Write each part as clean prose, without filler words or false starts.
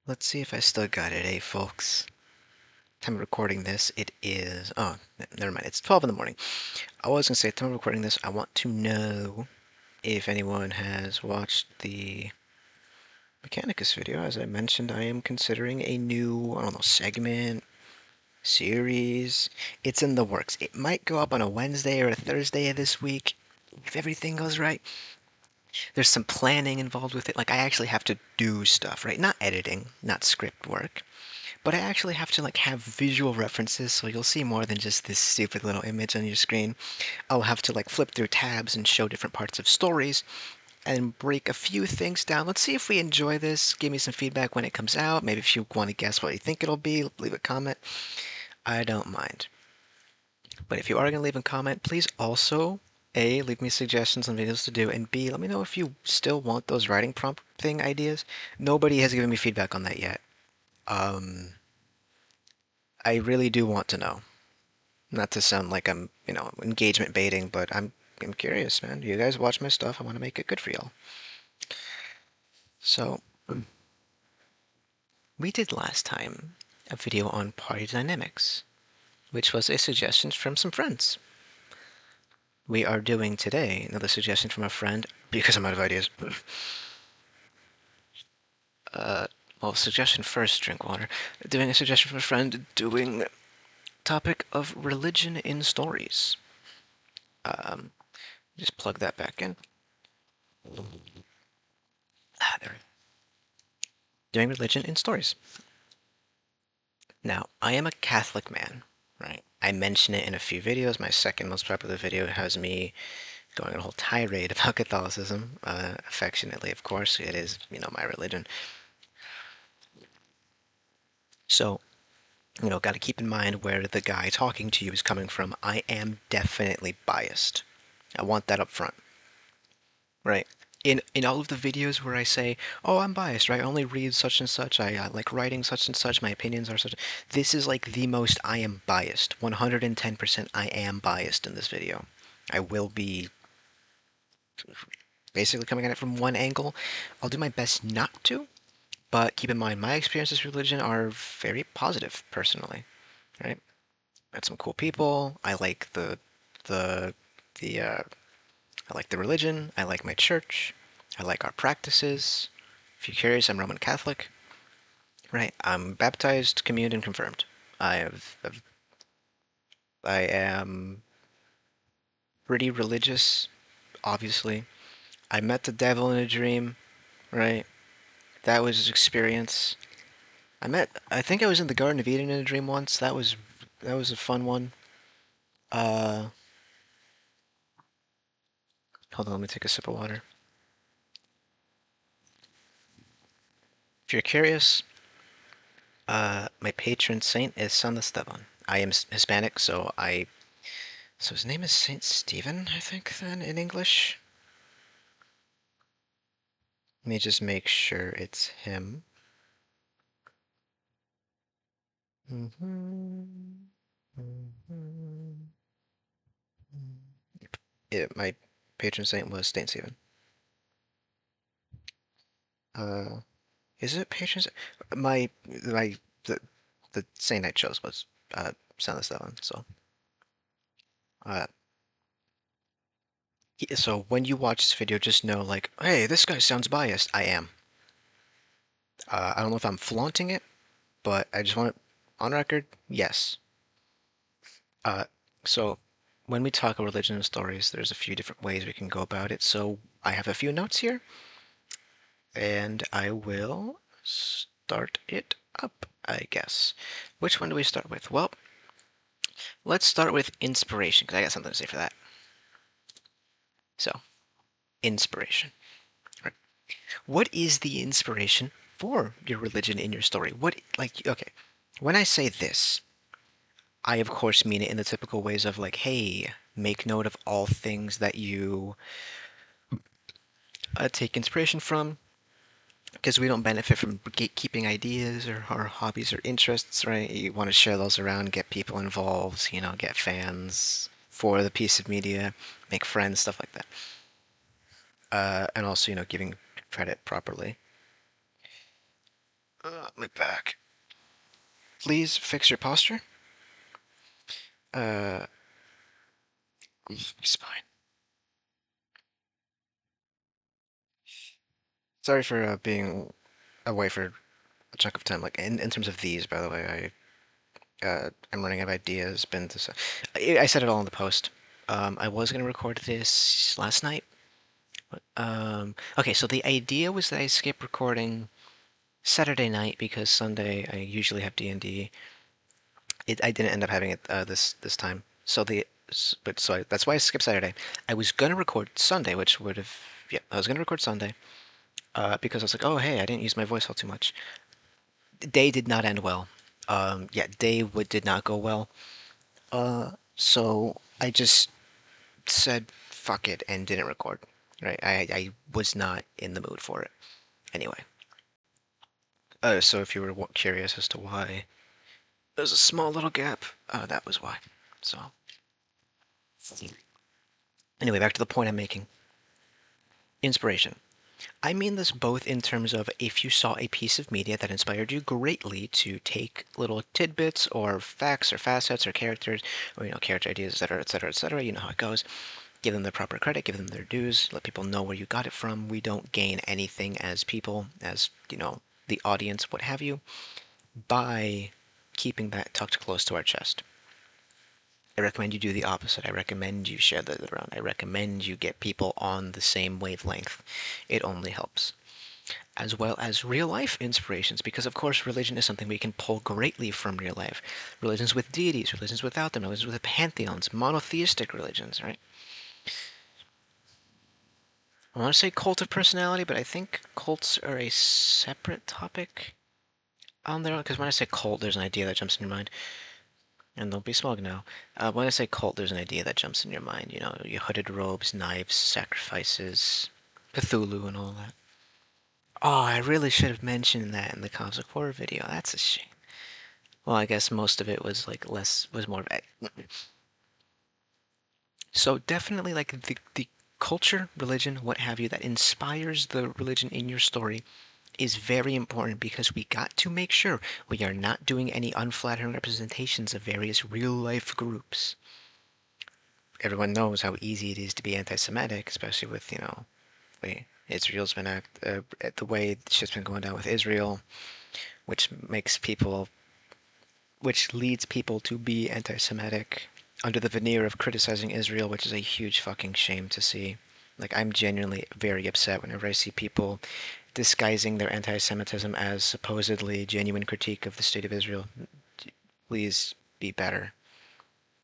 Let's see if I still got it, folks? Time of recording this, it is. Oh, never mind. It's 12 in the morning. I was gonna say, time of recording this, I want to know if anyone has watched the Mechanicus video. As I mentioned, I am considering a new, I don't know, segment, series. It's in the works. It might go up on a Wednesday or a Thursday of this week, if everything goes right. There's some planning involved with it. Like, I actually have to do stuff, right? Not editing, not script work. But I actually have to like have visual references, so you'll see more than just this stupid little image on your screen. I'll have to like flip through tabs and show different parts of stories and break a few things down. Let's see if we enjoy this. Give me some feedback when it comes out. Maybe if you want to guess what you think it'll be, leave a comment. I don't mind. But if you are going to leave a comment, please also A, leave me suggestions on videos to do, and B, let me know if you still want those writing prompt thing ideas. Nobody has given me feedback on that yet. Um, I really do want to know. Not to sound like I'm, engagement baiting, but I'm curious, man. Do you guys watch my stuff? I want to make it good for y'all. So, we did last time a video on party dynamics, which was a suggestion from some friends. We are doing today another suggestion from a friend, because I'm out of ideas. Well, suggestion first, drink water. Doing a suggestion from a friend, doing topic of religion in stories. Um, just plug that back in. There. Doing religion in stories. Now, I am a Catholic man, right? I mention it in a few videos. My second most popular video has me going on a whole tirade about Catholicism, affectionately, of course. It is, my religion. So, got to keep in mind where the guy talking to you is coming from. I am definitely biased. I want that up front, right? In all of the videos where I say, "Oh, I'm biased, right? I only read such and such. I like writing such and such. My opinions are such." This is like the most I am biased. 110% I am biased in this video. I will be basically coming at it from one angle. I'll do my best not to, but keep in mind my experiences with religion are very positive personally, right? Met some cool people. I like the the I like the religion. I like my church. I like our practices. If you're curious, I'm Roman Catholic. Right. I'm baptized, communed, and confirmed. I am pretty religious, obviously. I met the devil in a dream, right? That was an experience. I think I was in the Garden of Eden in a dream once. That was a fun one. Uh, Hold on, let me take a sip of water. If you're curious, my patron saint is San Esteban. I am Hispanic, so his name is Saint Stephen, I think, then in English. Let me just make sure it's him. Mm-hmm. Mm-hmm. Yeah, my patron saint was Saint Stephen. Uh, is it patron saint? My the saint I chose was Saint Esteban. Uh, so when you watch this video, just know like, hey, this guy sounds biased. I am. I don't know if I'm flaunting it, but I just want it on record. Yes. Uh, so when we talk about religion and stories, there's a few different ways we can go about it. So I have a few notes here, and I will start it up, I guess. Which one do we start with? Well, let's start with inspiration, because I got something to say for that. So, inspiration. Right. What is the inspiration for your religion in your story? Okay, when I say this, I of course mean it in the typical ways of like, hey, make note of all things that you take inspiration from, because we don't benefit from gatekeeping ideas or hobbies or interests, right? You want to share those around, get people involved, get fans for the piece of media, make friends, stuff like that. And also, giving credit properly. My back. Please fix your posture. Uh, spine. Sorry for being away for a chunk of time. Like in terms of these, by the way, I'm running out of ideas. Been this. I said it all in the post. I was gonna record this last night. Okay, so the idea was that I skip recording Saturday night because Sunday I usually have D&D. I didn't end up having it this time. That's why I skipped Saturday. I was gonna record Sunday, which would have yeah, I was gonna record Sunday because I was like, oh hey, I didn't use my voice all too much. Day did not end well. Yeah, did not go well. So I just said fuck it and didn't record. Right, I was not in the mood for it. Anyway, so if you were curious as to why there's a small little gap, that was why. So anyway, back to the point I'm making. Inspiration. I mean this both in terms of if you saw a piece of media that inspired you greatly to take little tidbits or facts or facets or characters or character ideas, etc., etc., etc. You know how it goes. Give them the proper credit, give them their dues, let people know where you got it from. We don't gain anything as people, as the audience, what have you, by keeping that tucked close to our chest. I recommend you do the opposite. I recommend you share that around. I recommend you get people on the same wavelength. It only helps. As well as real life inspirations, because of course religion is something we can pull greatly from real life. Religions with deities, religions without them, religions with pantheons, monotheistic religions, right? I want to say cult of personality, but I think cults are a separate topic on their own, because when I say cult, there's an idea that jumps in your mind. And don't be smug now. When I say cult, there's an idea that jumps in your mind. Your hooded robes, knives, sacrifices, Cthulhu, and all that. Oh, I really should have mentioned that in the cosmic horror video. That's a shame. Well, I guess most of it was like was more of. So definitely like the culture, religion, what have you, that inspires the religion in your story is very important because we got to make sure we are not doing any unflattering representations of various real life groups. Everyone knows how easy it is to be anti-Semitic, especially with Israel's been the way shit's been going down with Israel, which makes people, which leads people to be anti-Semitic under the veneer of criticizing Israel, which is a huge fucking shame to see. Like, I'm genuinely very upset whenever I see people disguising their anti-Semitism as supposedly genuine critique of the state of Israel. Please be better.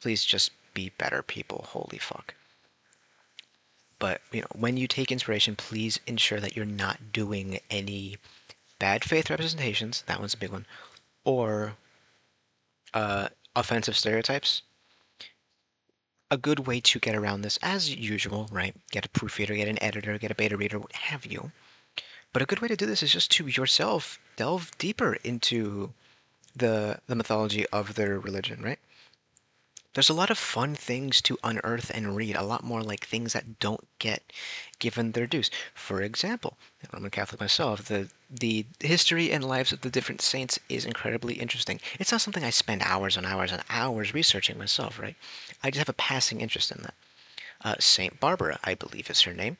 Please just be better, people. Holy fuck. But when you take inspiration, please ensure that you're not doing any bad faith representations. That one's a big one. Or offensive stereotypes. A good way to get around this, as usual, right? Get a proofreader, get an editor, get a beta reader, what have you. But a good way to do this is just to yourself delve deeper into the mythology of their religion, right? There's a lot of fun things to unearth and read, a lot more like things that don't get given their dues. For example, I'm a Catholic myself, the history and lives of the different saints is incredibly interesting. It's not something I spend hours and hours and hours researching myself, right? I just have a passing interest in that. Saint Barbara, I believe is her name.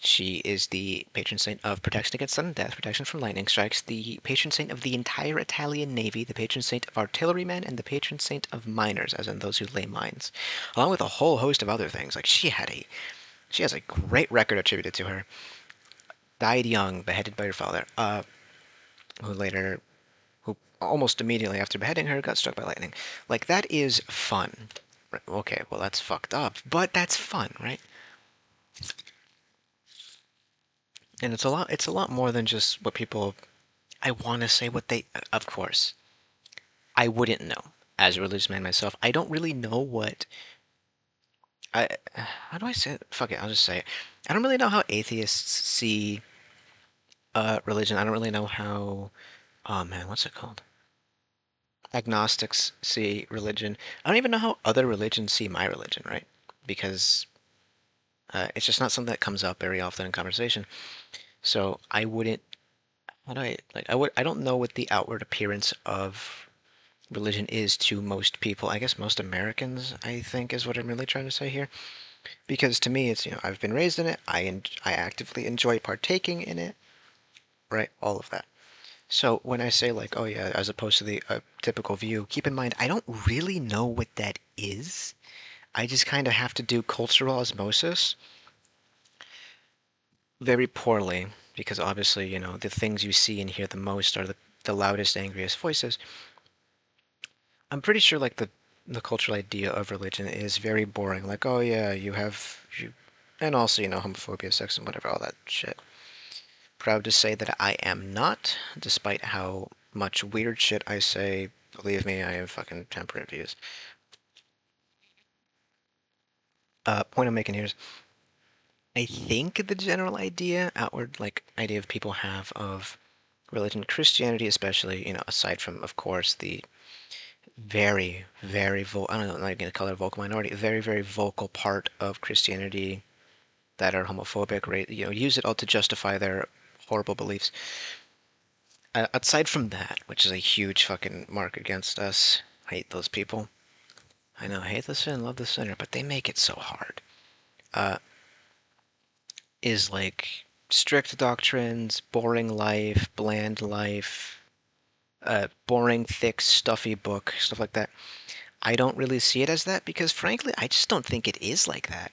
She is the patron saint of protection against sudden death, protection from lightning strikes, the patron saint of the entire Italian navy, the patron saint of artillerymen, and the patron saint of miners, as in those who lay mines, along with a whole host of other things. Like she has a great record attributed to her. Died young, beheaded by her father, who almost immediately after beheading her got struck by lightning. Like that is fun. Okay, well that's fucked up, but that's fun, right? And it's a lot more than just what people I want to say what they of course. I wouldn't know as a religious man myself. I don't really know what I how do I say it? Fuck it, I'll just say it. I don't really know how atheists see religion. I don't really know how oh man, what's it called? Agnostics see religion. I don't even know how other religions see my religion, right? Because it's just not something that comes up very often in conversation. So I wouldn't How do I like? I don't know what the outward appearance of religion is to most people. I guess most Americans, I think, is what I'm really trying to say here. Because to me, it's I've been raised in it. I actively enjoy partaking in it. Right, all of that. So when I say like, oh yeah, as opposed to the typical view, keep in mind I don't really know what that is. I just kind of have to do cultural osmosis very poorly because obviously, the things you see and hear the most are the loudest, angriest voices. I'm pretty sure like the cultural idea of religion is very boring. Like, oh yeah, and also homophobia, sexism, whatever, all that shit. Proud to say that I am not, despite how much weird shit I say. Believe me, I have fucking temperate views. Point I'm making here is, I think the general idea, outward like idea of people have of religion, Christianity especially, aside from, of course, the very, very I don't know, I'm not even gonna call it a vocal minority, a very, very vocal part of Christianity that are homophobic, right? Use it all to justify their horrible beliefs. Aside from that, which is a huge fucking mark against us, I hate those people. I know, hate the sin, love the sinner, but they make it so hard. Uh, is like strict doctrines, boring life, bland life, boring, thick, stuffy book, stuff like that. I don't really see it as that because, frankly, I just don't think it is like that.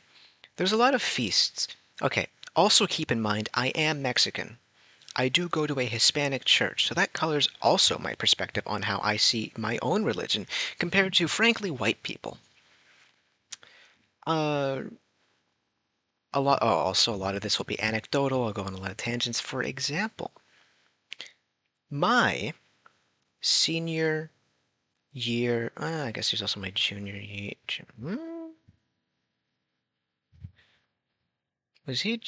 There's a lot of feasts. Okay, also keep in mind, I am Mexican. I do go to a Hispanic church, so that colors also my perspective on how I see my own religion compared to, frankly, white people. Uh, also, a lot of this will be anecdotal. I'll go on a lot of tangents. For example, my senior year, I guess there's also my junior year. Was he?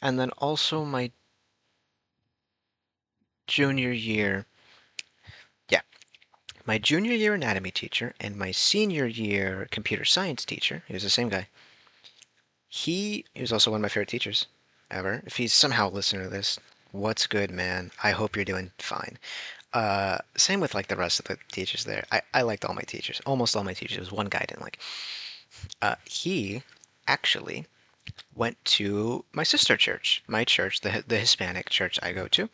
And then also my junior year. Yeah, my junior year anatomy teacher and my senior year computer science teacher, he was the same guy. He was also one of my favorite teachers ever. If he's somehow listening to this, what's good, man? I hope you're doing fine. Same with like the rest of the teachers there. I liked all my teachers, almost all my teachers. There was one guy I didn't like. He actually went to my sister church. My church, the Hispanic church I go to,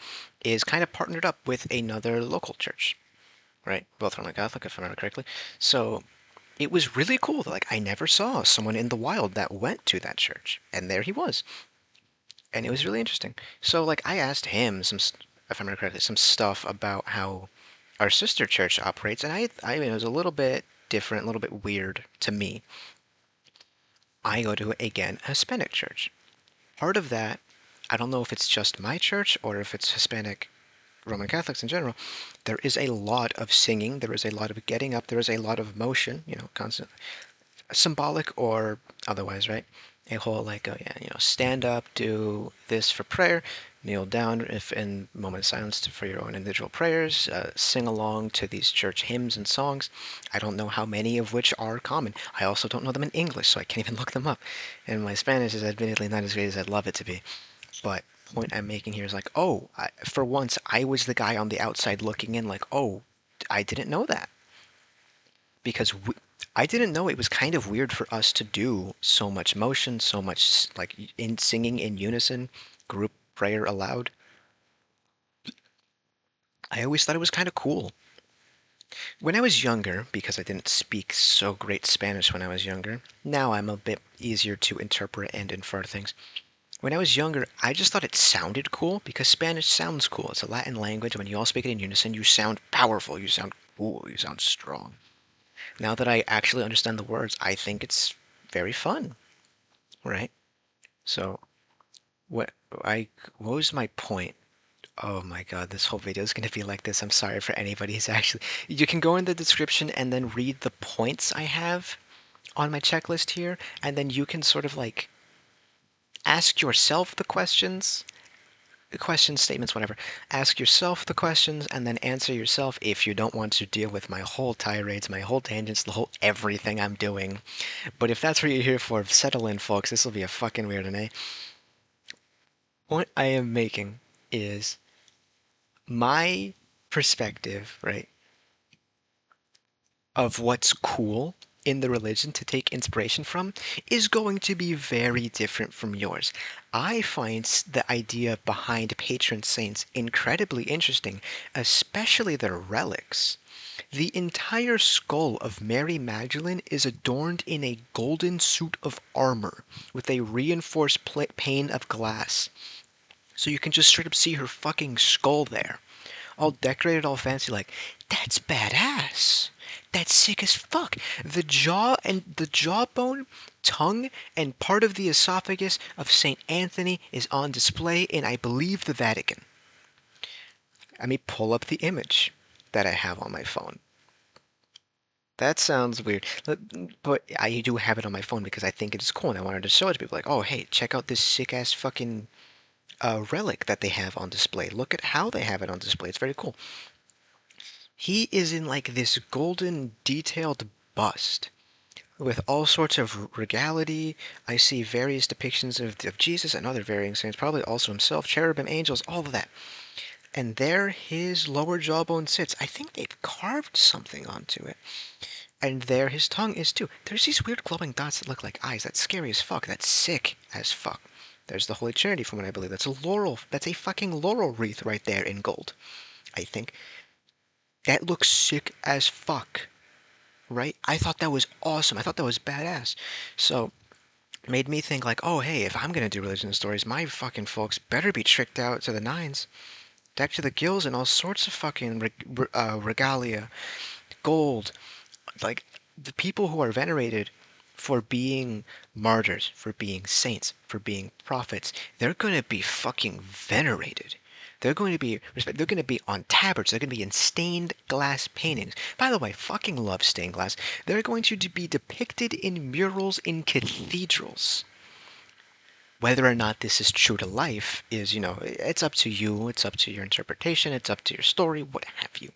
is kind of partnered up with another local church, right? Both Roman Catholic, if I remember correctly. So it was really cool. Like I never saw someone in the wild that went to that church, and there he was, and it was really interesting. So like I asked him if I remember correctly, some stuff about how our sister church operates, and I mean, it was a little bit different, a little bit weird to me. I go to again a Hispanic church. Part of that, I don't know if it's just my church or if it's Hispanic Roman Catholics in general. There is a lot of singing. There is a lot of getting up. There is a lot of motion. Constant symbolic or otherwise, right? A whole like, oh yeah, stand up, do this for prayer, kneel down if in moment of silence for your own individual prayers, sing along to these church hymns and songs. I don't know how many of which are common. I also don't know them in English, so I can't even look them up. And my Spanish is admittedly not as great as I'd love it to be. But point I'm making here is like, oh, for once I was the guy on the outside looking in, like, oh, I didn't know that because I didn't know it was kind of weird for us to do so much motion, so much like in singing in unison, group prayer aloud. I always thought it was kind of cool. When I was younger, because I didn't speak so great Spanish when I was younger, now I'm a bit easier to interpret and infer things. When I was younger, I just thought it sounded cool because Spanish sounds cool. It's a Latin language. When you all speak it in unison, you sound powerful, you sound cool, you sound strong. Now that I actually understand the words, I think it's very fun, right? So what I what was my point? Oh my god, this whole video is going to be like this. I'm sorry for anybody who's actually. You can go in the description and then read the points I have on my checklist here, and then you can sort of like ask yourself the questions, statements, whatever. Ask yourself the questions and then answer yourself if you don't want to deal with my whole tirades, my whole tangents, the whole everything I'm doing. But if that's what you're here for, settle in, folks. This will be a fucking weird one, eh? point I am making is my perspective, right, of what's cool in the religion to take inspiration from is going to be very different from yours. I find the idea behind patron saints incredibly interesting, especially their relics. The entire skull of Mary Magdalene is adorned in a golden suit of armor with a reinforced pane of glass. So you can just straight up see her fucking skull there. All decorated, all fancy, like, that's badass. That's sick as fuck. The jaw and the jawbone, tongue, and part of the esophagus of St. Anthony is on display in, I believe, the Vatican. Let me pull up the image that I have on my phone. That sounds weird, but I do have it on my phone because I think it is cool and I wanted to show it to people. Like, oh, hey, check out this sick ass fucking relic that they have on display. Look at how they have it on display. It's very cool. He is in like this golden detailed bust with all sorts of regality. I see various depictions of Jesus and other varying saints, probably also himself, cherubim, angels, all of that. And there his lower jawbone sits. I think they've carved something onto it. And there his tongue is too. There's these weird glowing dots that look like eyes. That's scary as fuck. That's sick as fuck. There's the Holy Trinity from what I believe. That's a laurel. That's a fucking laurel wreath right there in gold. I think. That looks sick as fuck. Right? I thought that was awesome. I thought that was badass. So, it made me think like, oh hey, if I'm gonna do religion stories, my fucking folks better be tricked out to the nines, decked to the gills, and all sorts of fucking regalia, gold, like the people who are venerated for being martyrs, for being saints, for being prophets, they're going to be fucking venerated. They're going to be they're going to be on tabards. They're going to be in stained glass paintings. By the way, fucking love stained glass. They're going to be depicted in murals in cathedrals. Whether or not this is true to life is, it's up to you. It's up to your interpretation. It's up to your story. What have you.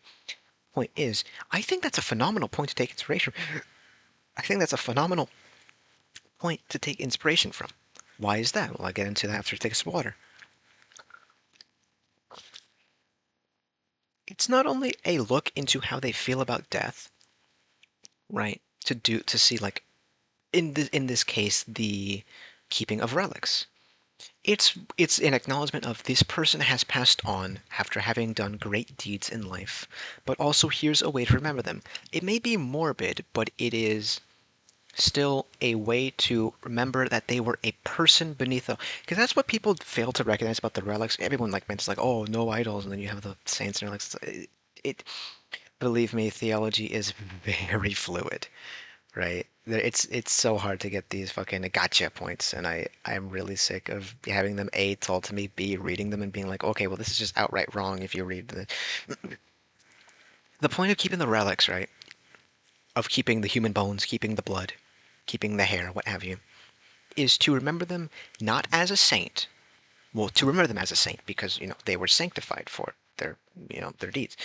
Point is, I think that's a phenomenal point to take inspiration. I think that's a phenomenal point to take inspiration from. Why is that? Well, I'll get into that after I take some water. It's not only a look into how they feel about death, right? To see like in this case the keeping of relics. It's an acknowledgement of this person has passed on after having done great deeds in life, but also here's a way to remember them. It may be morbid, but it is still a way to remember that they were a person beneath the, because that's what people fail to recognize about the relics. Everyone like mentions like, oh, no idols, and then you have the saints and relics. It believe me, theology is very fluid, right? It's so hard to get these fucking gotcha points, and I'm really sick of having them A told to me, B reading them and being like, okay, well this is just outright wrong if you read the point of keeping the relics, right? Of keeping the human bones, keeping the blood, keeping the hair, what have you, is to remember them not as a saint. Well, to remember them as a saint because, they were sanctified for their deeds.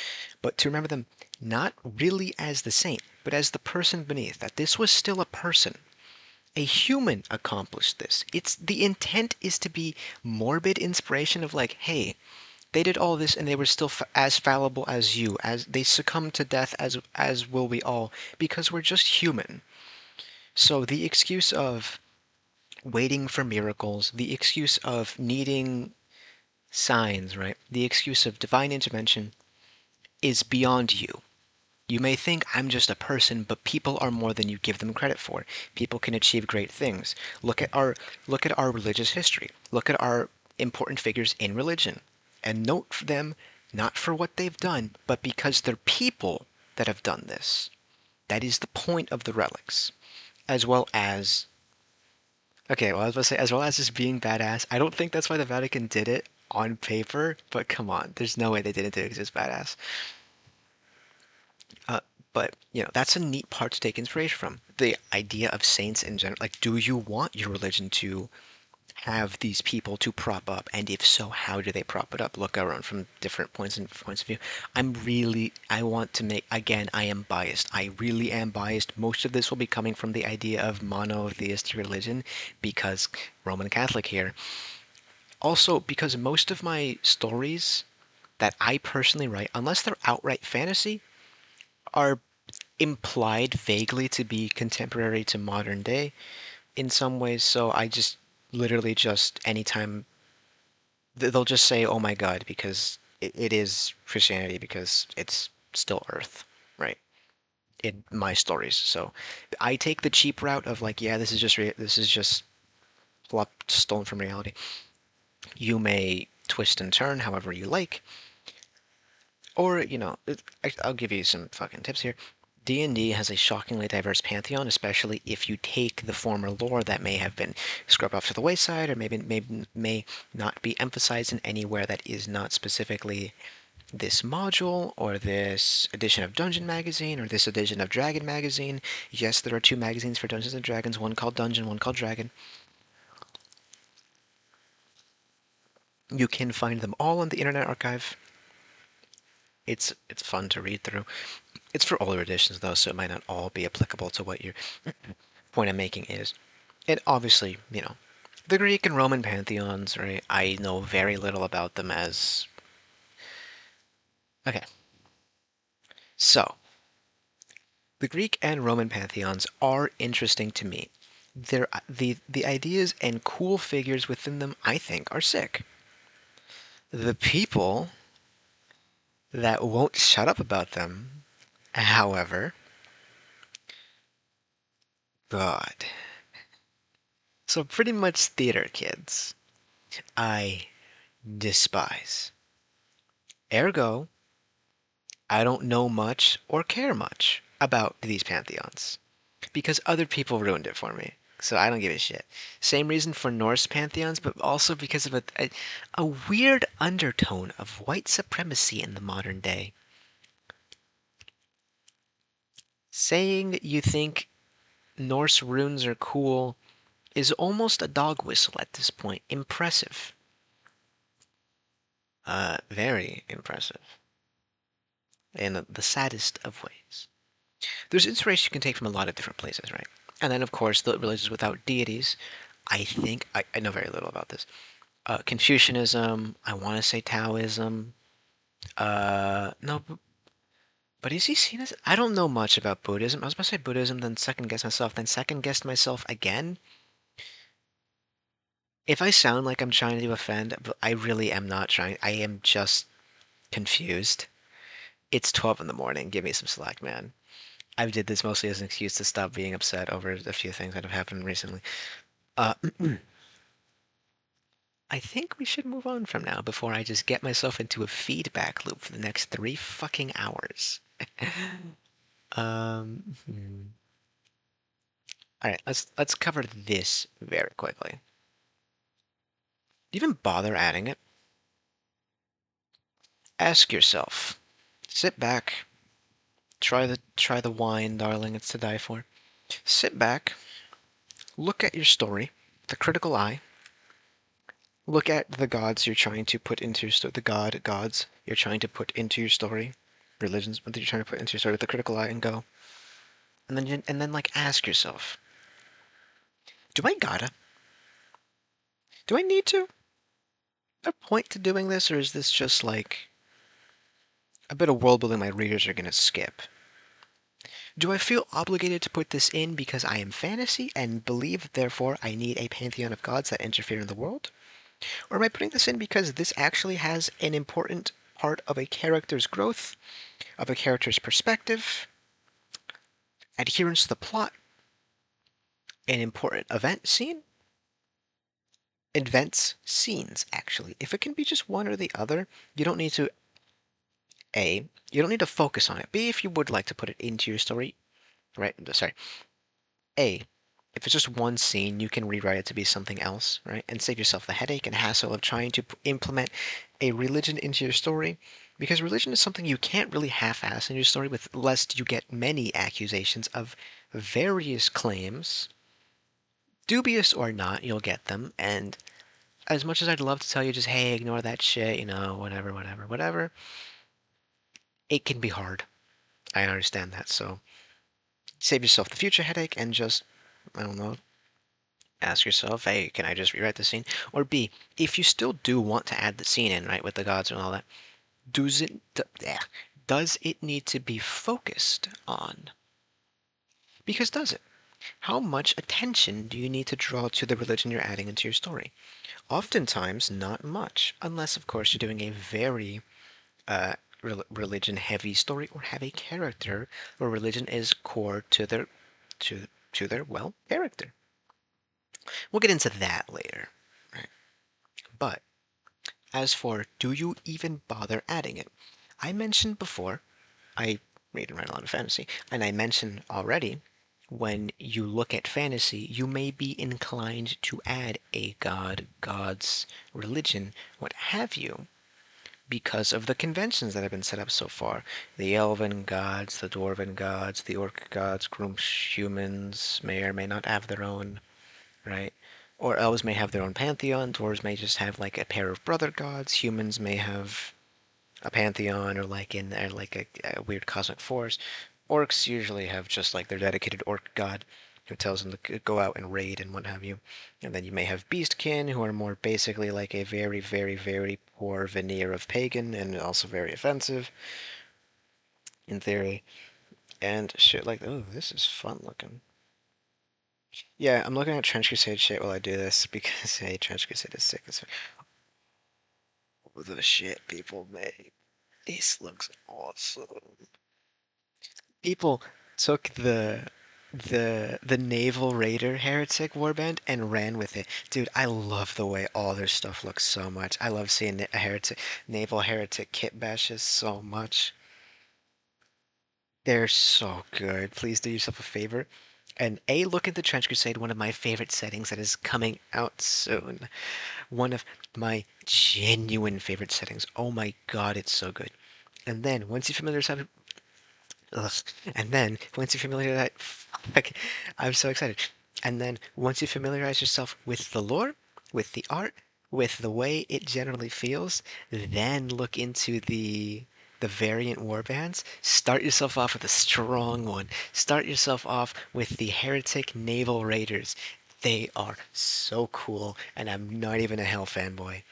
But to remember them not really as the saint, but as the person beneath, that this was still a person. A human accomplished this. It's the intent is to be morbid inspiration of like, hey, they did all this and they were still as fallible as you, as they succumbed to death as will we all, because we're just human. So the excuse of waiting for miracles, the excuse of needing signs, right? The excuse of divine intervention is beyond you. You may think I'm just a person, but people are more than you give them credit for. People can achieve great things. Look at our religious history. Look at our important figures in religion and note them not for what they've done, but because they're people that have done this. That is the point of the relics, as well as okay, well, I was about to say, as well as just being badass. I don't think that's why the Vatican did it on paper, but come on, there's no way they didn't do it because it's badass. Uh, but, that's a neat part to take inspiration from. The idea of saints in general. Like, do you want your religion to have these people to prop up? And if so, how do they prop it up? Look around from different points of view. I want to make, again, I am biased. I really am biased. Most of this will be coming from the idea of monotheistic religion because Roman Catholic here. Also, because most of my stories that I personally write, unless they're outright fantasy, are implied vaguely to be contemporary to modern day in some ways. So I just literally just anytime they'll just say, "Oh my God," because it is Christianity because it's still Earth, right? In my stories, so I take the cheap route of like, yeah, this is just plot stolen from reality. You may twist and turn however you like, or I'll give you some fucking tips here. D&D has a shockingly diverse pantheon, especially if you take the former lore that may have been scrubbed off to the wayside, or may not be emphasized in anywhere that is not specifically this module or this edition of Dungeon Magazine or this edition of Dragon Magazine. Yes, there are two magazines for Dungeons and Dragons, one called Dungeon, one called Dragon. You can find them all on the Internet Archive. It's fun to read through. It's for older editions though, so it might not all be applicable to what your point I'm making is. And obviously, the Greek and Roman pantheons, right? I know very little about them as okay. So, the Greek and Roman pantheons are interesting to me. The ideas and cool figures within them, I think, are sick. The people that won't shut up about them, however, God. So pretty much theater kids, I despise. Ergo, I don't know much or care much about these pantheons because other people ruined it for me. So I don't give a shit. Same reason for Norse pantheons, but also because of a weird undertone of white supremacy in the modern day. Saying you think Norse runes are cool is almost a dog whistle at this point. Impressive. Very impressive. In the saddest of ways. There's inspiration you can take from a lot of different places, right? And then, of course, the religions without deities. I know very little about this. Confucianism. I want to say Taoism. No, but is he seen as? I don't know much about Buddhism. I was about to say Buddhism, then second guess myself, then second guessed myself again. If I sound like I'm trying to offend, but I really am not trying. I am just confused. It's 12 in the morning. Give me some slack, man. I did this mostly as an excuse to stop being upset over a few things that have happened recently. Uh, I think we should move on from now before I just get myself into a feedback loop for the next 3 fucking hours. Hmm. All right, let's cover this very quickly. Even bother adding it? Ask yourself. Sit back. Try the wine, darling. It's to die for. Sit back. Look at your story. The critical eye. Look at the gods you're trying to put into your story. The gods you're trying to put into your story. Religions that you're trying to put into your story with the critical eye and go. And then like ask yourself, do I gotta? Do I need to? Is there a point to doing this, or is this just like a bit of world building my readers are gonna skip? Do I feel obligated to put this in because I am fantasy and believe therefore I need a pantheon of gods that interfere in the world? Or am I putting this in because this actually has an important part of a character's growth, of a character's perspective, adherence to the plot, an important event scene? Events, scenes, actually. If it can be just one or the other, you don't need to A, you don't need to focus on it. B, if you would like to put it into your story, right? Sorry. A, if it's just one scene, you can rewrite it to be something else, right? And save yourself the headache and hassle of trying to implement a religion into your story. Because religion is something you can't really half-ass in your story with, lest you get many accusations of various claims. Dubious or not, you'll get them. And as much as I'd love to tell you just, hey, ignore that shit, whatever, whatever, whatever, it can be hard. I understand that. So save yourself the future headache and just, I don't know, Ask yourself, hey, can I just rewrite the scene? Or B, if you still do want to add the scene in, right, with the gods and all that, does it need to be focused on? Because does it? How much attention do you need to draw to the religion you're adding into your story? Oftentimes, not much, unless, of course, you're doing a very uh, religion-heavy story or have a character where religion is core to their well character. We'll get into that later, right? But as for do you even bother adding it? I mentioned before, I read and write a lot of fantasy, and I mentioned already when you look at fantasy, you may be inclined to add a god, gods, religion, what have you, because of the conventions that have been set up so far. The elven gods, the dwarven gods, the orc gods, grumsh humans may or may not have their own, right? Or elves may have their own pantheon, dwarves may just have like a pair of brother gods, humans may have a pantheon or like in there like a weird cosmic force. Orcs usually have just like their dedicated orc god who tells them to go out and raid and what have you. And then you may have beastkin who are more basically like a very, very, very poor veneer of pagan and also very offensive in theory. And shit like, oh, this is fun looking. Yeah, I'm looking at Trench Crusade shit while I do this because hey, Trench Crusade is sick as the shit people made. This looks awesome. People took the Naval Raider Heretic warband and ran with it. Dude, I love the way all their stuff looks so much. I love seeing a heretic Naval Heretic kit bashes so much. They're so good. Please do yourself a favor. And A, look at the Trench Crusade, one of my favorite settings that is coming out soon. One of my genuine favorite settings. Oh my god, it's so good. And then once you familiarize Ugh. And then once you familiarize, fuck, I'm so excited. And then once you familiarize yourself with the lore, with the art, with the way it generally feels, then look into the variant warbands. Start yourself off with a strong one. Start yourself off with the Heretic Naval Raiders. They are so cool, and I'm not even a Hell fanboy.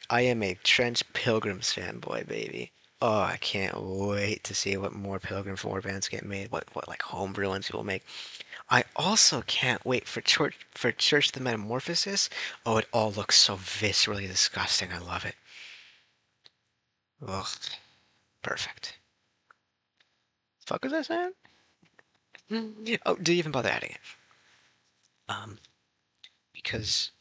I am a Trench Pilgrims fanboy, baby. Oh, I can't wait to see what more Pilgrim warbands get made. What like homebrew ones people make. I also can't wait for Church the Metamorphosis. Oh, it all looks so viscerally disgusting. I love it. Ugh, perfect. Fuck was I saying? Oh, do you even bother adding it? Um, because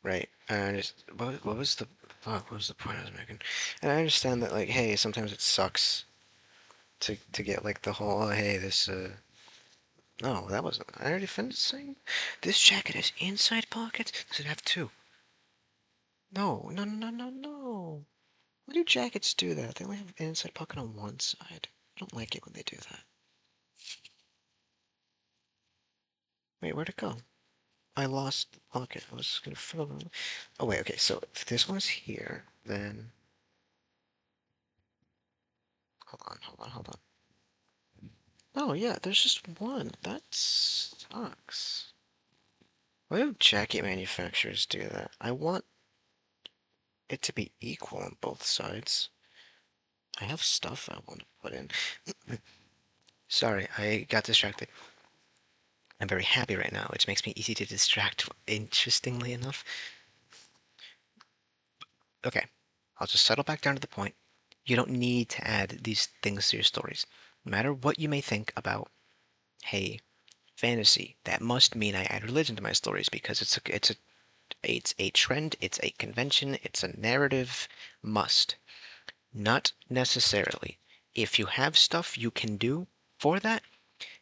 right, I just what was the fuck? What was the point I was making? And I understand that like, hey, sometimes it sucks to get like the whole oh, hey this no, that wasn't. I already finished saying. This jacket has inside pockets. Does it have two? No, no, no, no, no. Why do jackets do that? They only have an inside pocket on one side. I don't like it when they do that. Wait, where'd it go? I lost the pocket. I was gonna fill it. Oh wait, okay. So if this one's here, then hold on, hold on, hold on. Oh yeah, there's just one. That sucks. Why do jacket manufacturers do that? I want it to be equal on both sides. I have stuff I want to put in. Sorry, I got distracted. I'm very happy right now, which makes me easy to distract, interestingly enough. Okay, I'll just settle back down to the point. You don't need to add these things to your stories. No matter what you may think about, hey, fantasy, that must mean I add religion to my stories because it's a trend, it's a convention, it's a narrative must. Not necessarily. If you have stuff you can do for that,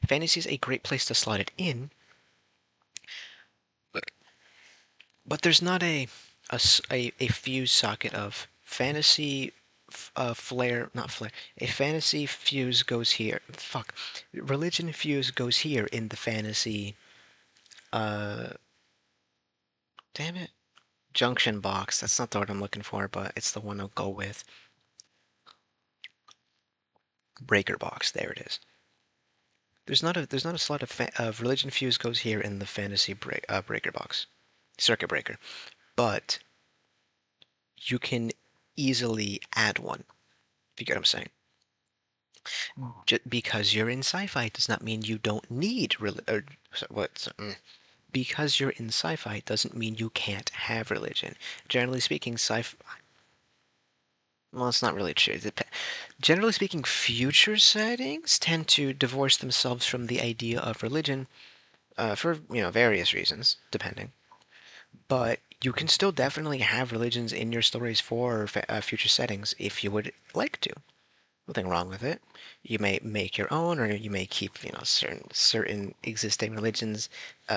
fantasy is a great place to slot it in, but there's not a fuse socket of fantasy flare, not flare. A fantasy fuse goes here. Fuck. Religion fuse goes here in the fantasy. Uh, damn it. Junction box. That's not the word I'm looking for, but it's the one I'll go with. Breaker box. There it is. There's not a slot of religion fuse goes here in the fantasy breaker box. circuit breaker. But you can easily add one, if you get what I'm saying. Just because you're in sci-fi does not mean you don't need because you're in sci-fi doesn't mean you can't have religion. Generally speaking, sci-fi, well, it's not really true. Generally speaking, future settings tend to divorce themselves from the idea of religion for various reasons, depending. But you can still definitely have religions in your stories for future settings if you would like to. Nothing wrong with it. You may make your own, or you may keep certain existing religions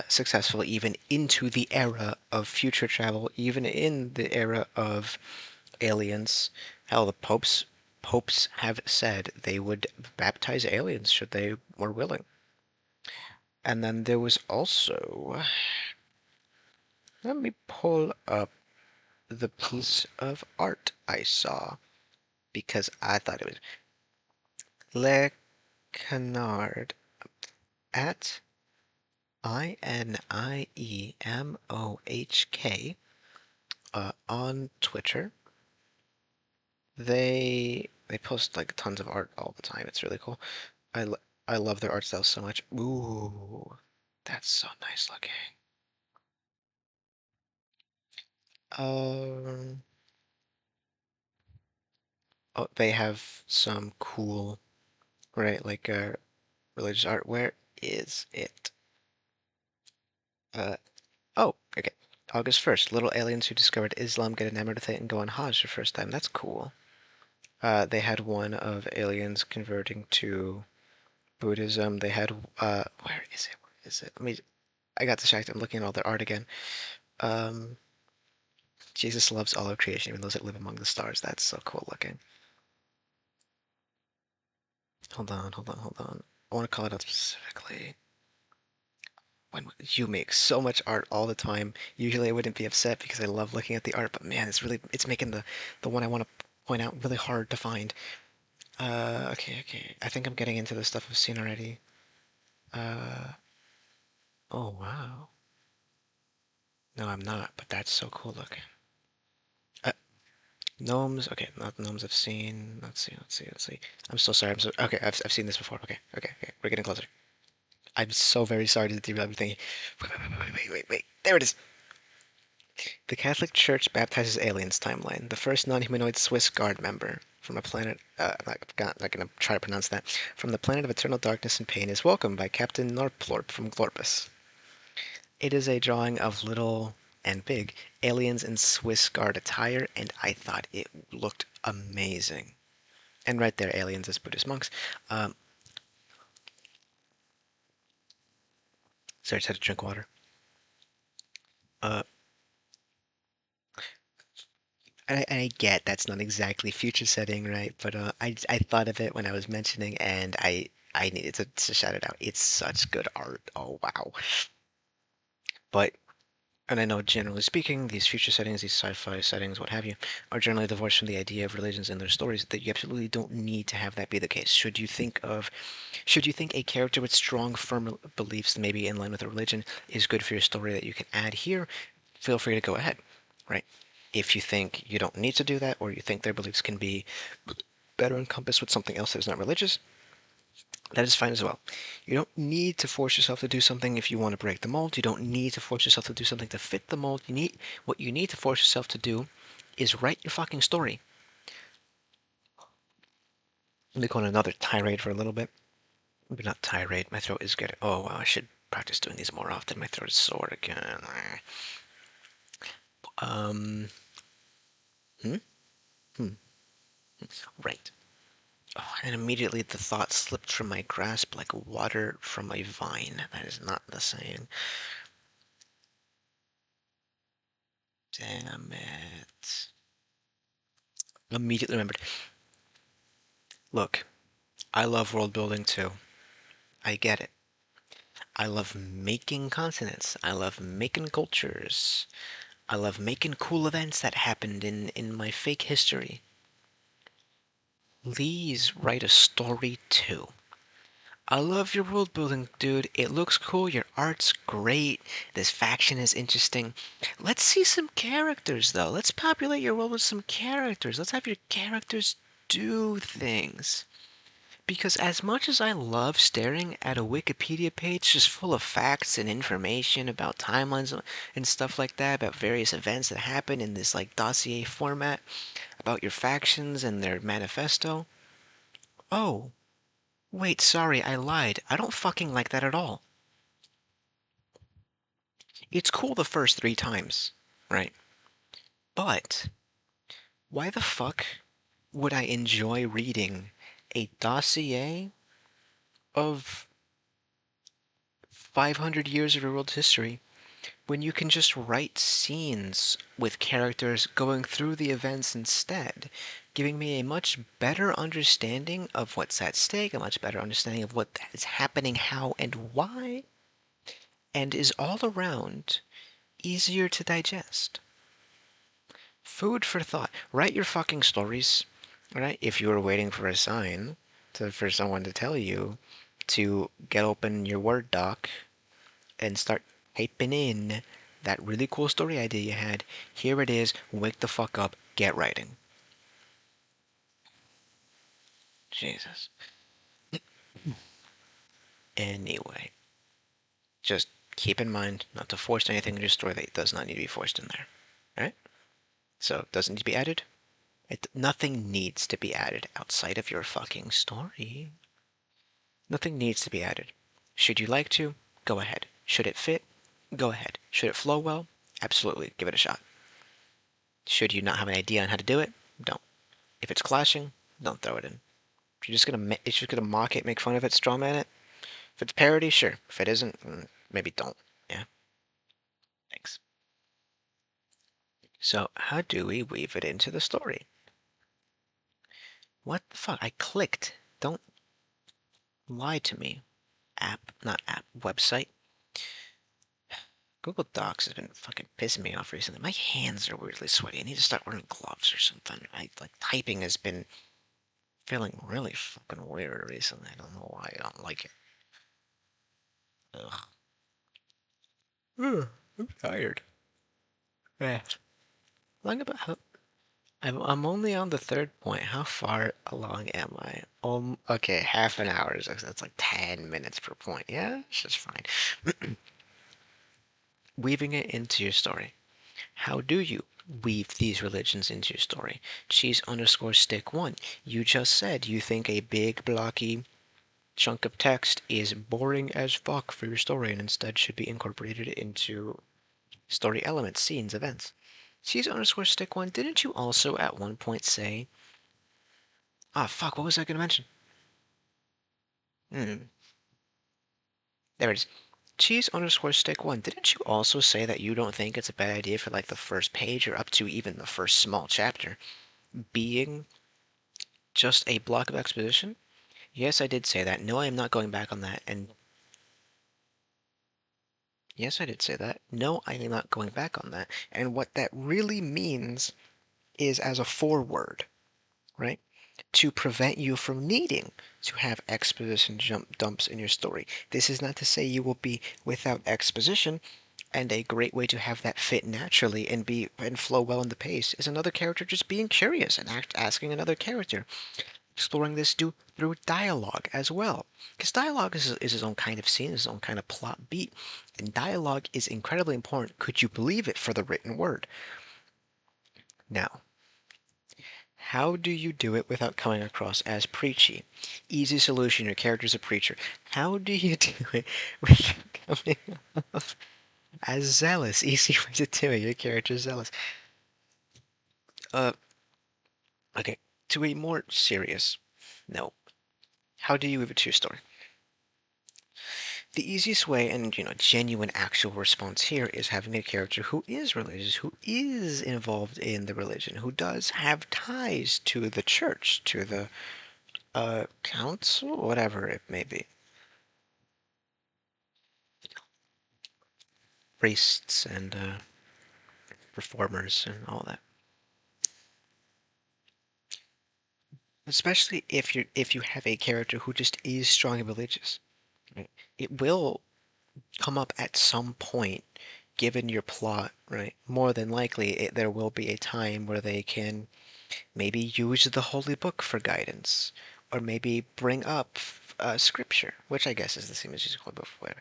successful even into the era of future travel, even in the era of aliens. Hell, the popes have said they would baptize aliens should they were willing. And then there was also, let me pull up the piece of art I saw because I thought it was Le Canard at INIEMOHK on Twitter. They post like tons of art all the time. It's really cool. I love their art style so much. Ooh, that's so nice looking. Um, oh, they have some cool, right, like religious art. Where is it? Uh, oh, okay. August 1st, little aliens who discovered Islam get enamored with it and go on Hajj for the first time. That's cool. They had one of aliens converting to Buddhism. They had where is it? Where is it? I got distracted. I'm looking at all their art again. Um, Jesus loves all of creation, even those that live among the stars. That's so cool looking. Hold on, hold on, hold on. I want to call it out specifically. When you make so much art all the time, usually I wouldn't be upset because I love looking at the art, but man, it's making the one I want to point out really hard to find. Okay, okay. I think I'm getting into the stuff I've seen already. Uh, oh wow. No, I'm not, but that's so cool looking. Uh, Gnomes. Okay, not gnomes I've seen. Let's see, let's see, let's see. I'm so sorry. I'm so okay. I've seen this before. Okay, okay, okay. We're getting closer. I'm so very sorry to derail everything. Wait. There it is. The Catholic Church baptizes aliens timeline. The first non-humanoid Swiss Guard member from a planet. Not gonna try to pronounce that. From the planet of eternal darkness and pain is welcomed by Captain Norplorp from Glorpus. It is a drawing of little and big aliens in Swiss Guard attire, and I thought it looked amazing. And right there, aliens as Buddhist monks. Um, sorry, just had to drink water. Uh, and I get that's not exactly future setting, right? But I thought of it when I was mentioning, and I needed to shout it out. It's such good art. Oh wow! But and I know generally speaking, these future settings, these sci-fi settings, what have you, are generally divorced from the idea of religions in their stories. That you absolutely don't need to have that be the case. Should you think a character with strong, firm beliefs, maybe in line with a religion, is good for your story that you can add here, feel free to go ahead, right? If you think you don't need to do that, or you think their beliefs can be better encompassed with something else that is not religious, that is fine as well. You don't need to force yourself to do something if you want to break the mold. You don't need to force yourself to do something to fit the mold. What you need to force yourself to do is write your fucking story. Let me go on another tirade for a little bit. Maybe not tirade. My throat is getting. Oh wow, I should practice doing these more often. My throat is sore again. Um. Hmm. Hmm. Right. Oh, and immediately the thought slipped from my grasp like water from a vine. That is not the same. Damn it. Immediately remembered. Look, I love world building too. I get it. I love making continents. I love making cultures. I love making cool events that happened in my fake history. Please write a story too. I love your world building, dude. It looks cool. Your art's great. This faction is interesting. Let's see some characters, though. Let's populate your world with some characters. Let's have your characters do things. Because as much as I love staring at a Wikipedia page just full of facts and information about timelines and stuff like that, about various events that happen in this like dossier format, about your factions and their manifesto. Oh, wait, sorry, I lied. I don't fucking like that at all. It's cool the first 3 times, right? But why the fuck would I enjoy reading a dossier of 500 years of the world's history when you can just write scenes with characters going through the events instead, giving me a much better understanding of what's at stake, a much better understanding of what is happening, how, and why, and is all around easier to digest. Food for thought. Write your fucking stories, right? If you were waiting for a sign for someone to tell you to get open your Word doc and start typing in that really cool story idea you had. Here it is. Wake the fuck up. Get writing. Jesus. Anyway, just keep in mind not to force anything in your story that does not need to be forced in there. Alright? So, it doesn't need to be added. Nothing needs to be added outside of your fucking story. Nothing needs to be added. Should you like to? Go ahead. Should it fit? Go ahead. Should it flow well? Absolutely. Give it a shot. Should you not have an idea on how to do it? Don't. If it's clashing, don't throw it in. If you're just gonna, it's just gonna mock it, make fun of it, strawman it. If it's parody, sure. If it isn't, maybe don't. Yeah. Thanks. So how do we weave it into the story? What the fuck? I clicked. Don't lie to me. Not app, website. Google Docs has been fucking pissing me off recently. My hands are weirdly sweaty. I need to start wearing gloves or something. Typing has been feeling really fucking weird recently. I don't know why. I don't like it. Ugh. I'm tired. Yeah. Long about how I'm only on the third point. How far along am I? Okay, half an hour. That's like 10 minutes per point. Yeah, it's just fine. Weaving it into your story. How do you weave these religions into your story? Cheese underscore stick one. You just said you think a big blocky chunk of text is boring as fuck for your story and instead should be incorporated into story elements, scenes, events. Cheese underscore stick one. Didn't you also at one point say, ah, fuck, what was I going to mention? There it is. Cheese underscore stick one. Didn't you also say that you don't think it's a bad idea for like the first page or up to even the first small chapter being just a block of exposition? Yes, I did say that. No, I am not going back on that. And yes, I did say that. No, I am not going back on that. And what that really means is as a foreword, right? To prevent you from needing to have exposition jump dumps in your story. This is not to say you will be without exposition, and a great way to have that fit naturally and flow well in the pace is another character just being curious and asking another character, exploring this through dialogue as well. Because dialogue is his own kind of scene, his own kind of plot beat, and dialogue is incredibly important. Could you believe it for the written word? Now, how do you do it without coming across as preachy? Easy solution, your character's a preacher. How do you do it without coming off as zealous? Easy way to do it, your character's zealous. Uh, okay, to a more serious note, how do you weave it to your story? The easiest way and genuine actual response here is having a character who is religious, who is involved in the religion, who does have ties to the church, to the council, whatever it may be. Priests and performers and all that. Especially if you have a character who just is strongly religious. Right? It will come up at some point, given your plot, right? More than likely, there will be a time where they can maybe use the holy book for guidance, or maybe bring up scripture, which I guess is the same as using holy book for whatever.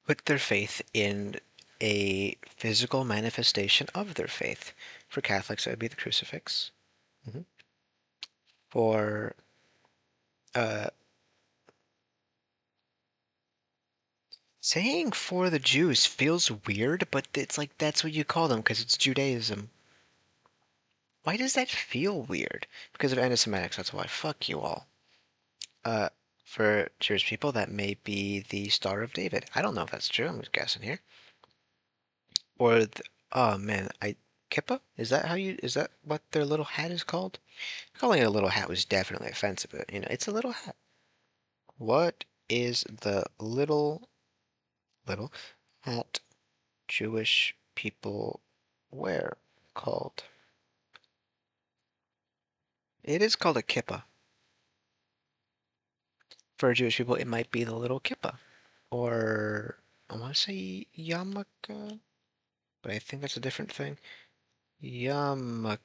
Put their faith in a physical manifestation of their faith. For Catholics, that would be the crucifix. Mhm. For uh, saying for the Jews feels weird, but it's like that's what you call them because it's Judaism. Why does that feel weird? Because of anti-Semitics, that's why. Fuck you all. Uh, for Jewish people, that may be the Star of David. I don't know if that's true. I'm just guessing here. Or, oh man, Kippa? Is that what their little hat is called? Calling it a little hat was definitely offensive, but it's a little hat. What is the little hat Jewish people wear called? It is called a kippa. For Jewish people, it might be the little kippa. Or, I want to say yarmulke, but I think that's a different thing. Yarmulke,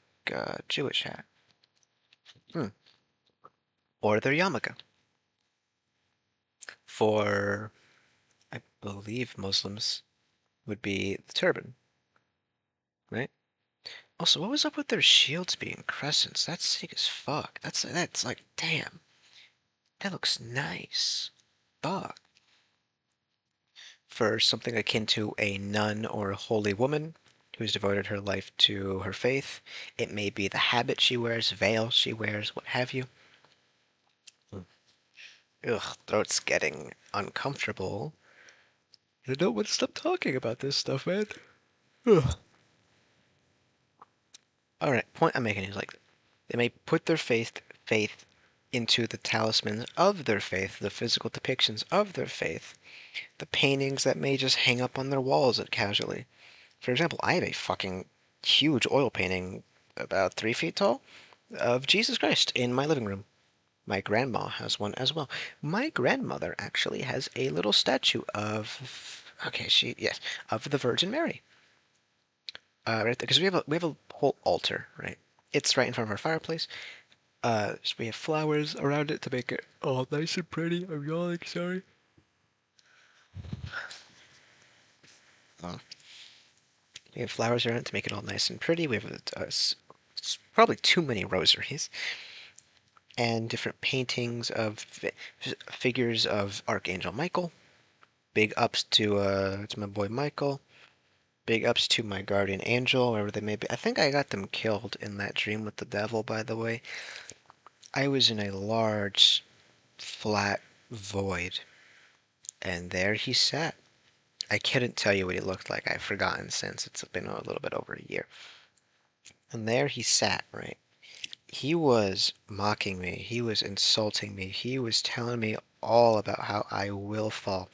Jewish hat. Hmm. Or their yarmulke. For, I believe Muslims would be the turban, right? Also, what was up with their shields being crescents? That's sick as fuck. That's like, damn, that looks nice. Fuck. For something akin to a nun or a holy woman who's devoted her life to her faith, it may be the habit she wears, veil she wears, what have you. Ugh, throat's getting uncomfortable. I don't want to stop talking about this stuff, man. Ugh. Alright, point I'm making is like they may put their faith into the talismans of their faith, the physical depictions of their faith, the paintings that may just hang up on their walls casually. For example, I have a fucking huge oil painting about 3 feet tall of Jesus Christ in my living room. My grandma has one as well. My grandmother actually has a little statue of yes, of the Virgin Mary. Right, because we have a whole altar, right? It's right in front of our fireplace. So we have flowers around it to make it all nice and pretty. I'm yawning, sorry. Uh, we have flowers around it to make it all nice and pretty. We have probably too many rosaries and different paintings of figures of Archangel Michael. Big ups to my boy Michael. Big ups to my guardian angel, wherever they may be. I think I got them killed in that dream with the devil, by the way. I was in a large, flat void, and there he sat. I couldn't tell you what he looked like. I've forgotten since. It's been a little bit over a year. And there he sat, right? He was mocking me. He was insulting me. He was telling me all about how I will fall,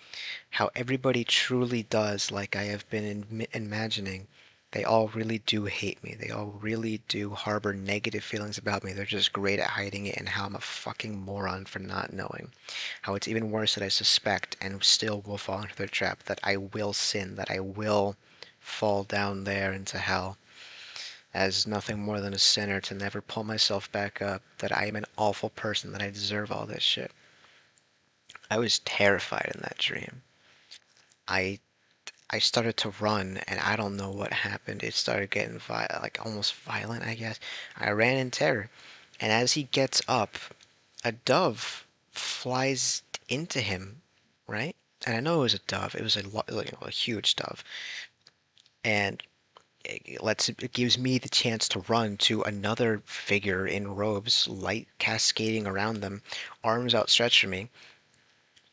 how everybody truly does, like I have been imagining. They all really do hate me. They all really do harbor negative feelings about me. They're just great at hiding it, and how I'm a fucking moron for not knowing. How it's even worse that I suspect and still will fall into their trap, that I will sin, that I will fall down there into hell as nothing more than a sinner, to never pull myself back up, that I am an awful person, that I deserve all this shit. I was terrified in that dream. I I started to run, and I don't know what happened. It started getting like almost violent, I guess. I ran in terror, and as he gets up, a dove flies into him, right? And I know it was a dove. It was a huge dove, and it gives me the chance to run to another figure in robes, light cascading around them, arms outstretched for me.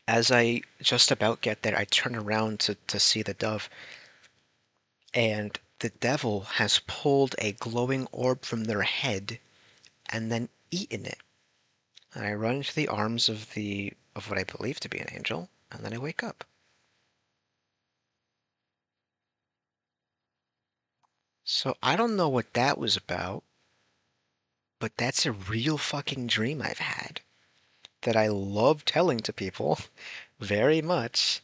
As I just about get there, I turn around to see the dove, and the devil has pulled a glowing orb from their head and then eaten it. And I run into the arms of what I believe to be an angel, and then I wake up. So I don't know what that was about. But that's a real fucking dream I've had that I love telling to people very much,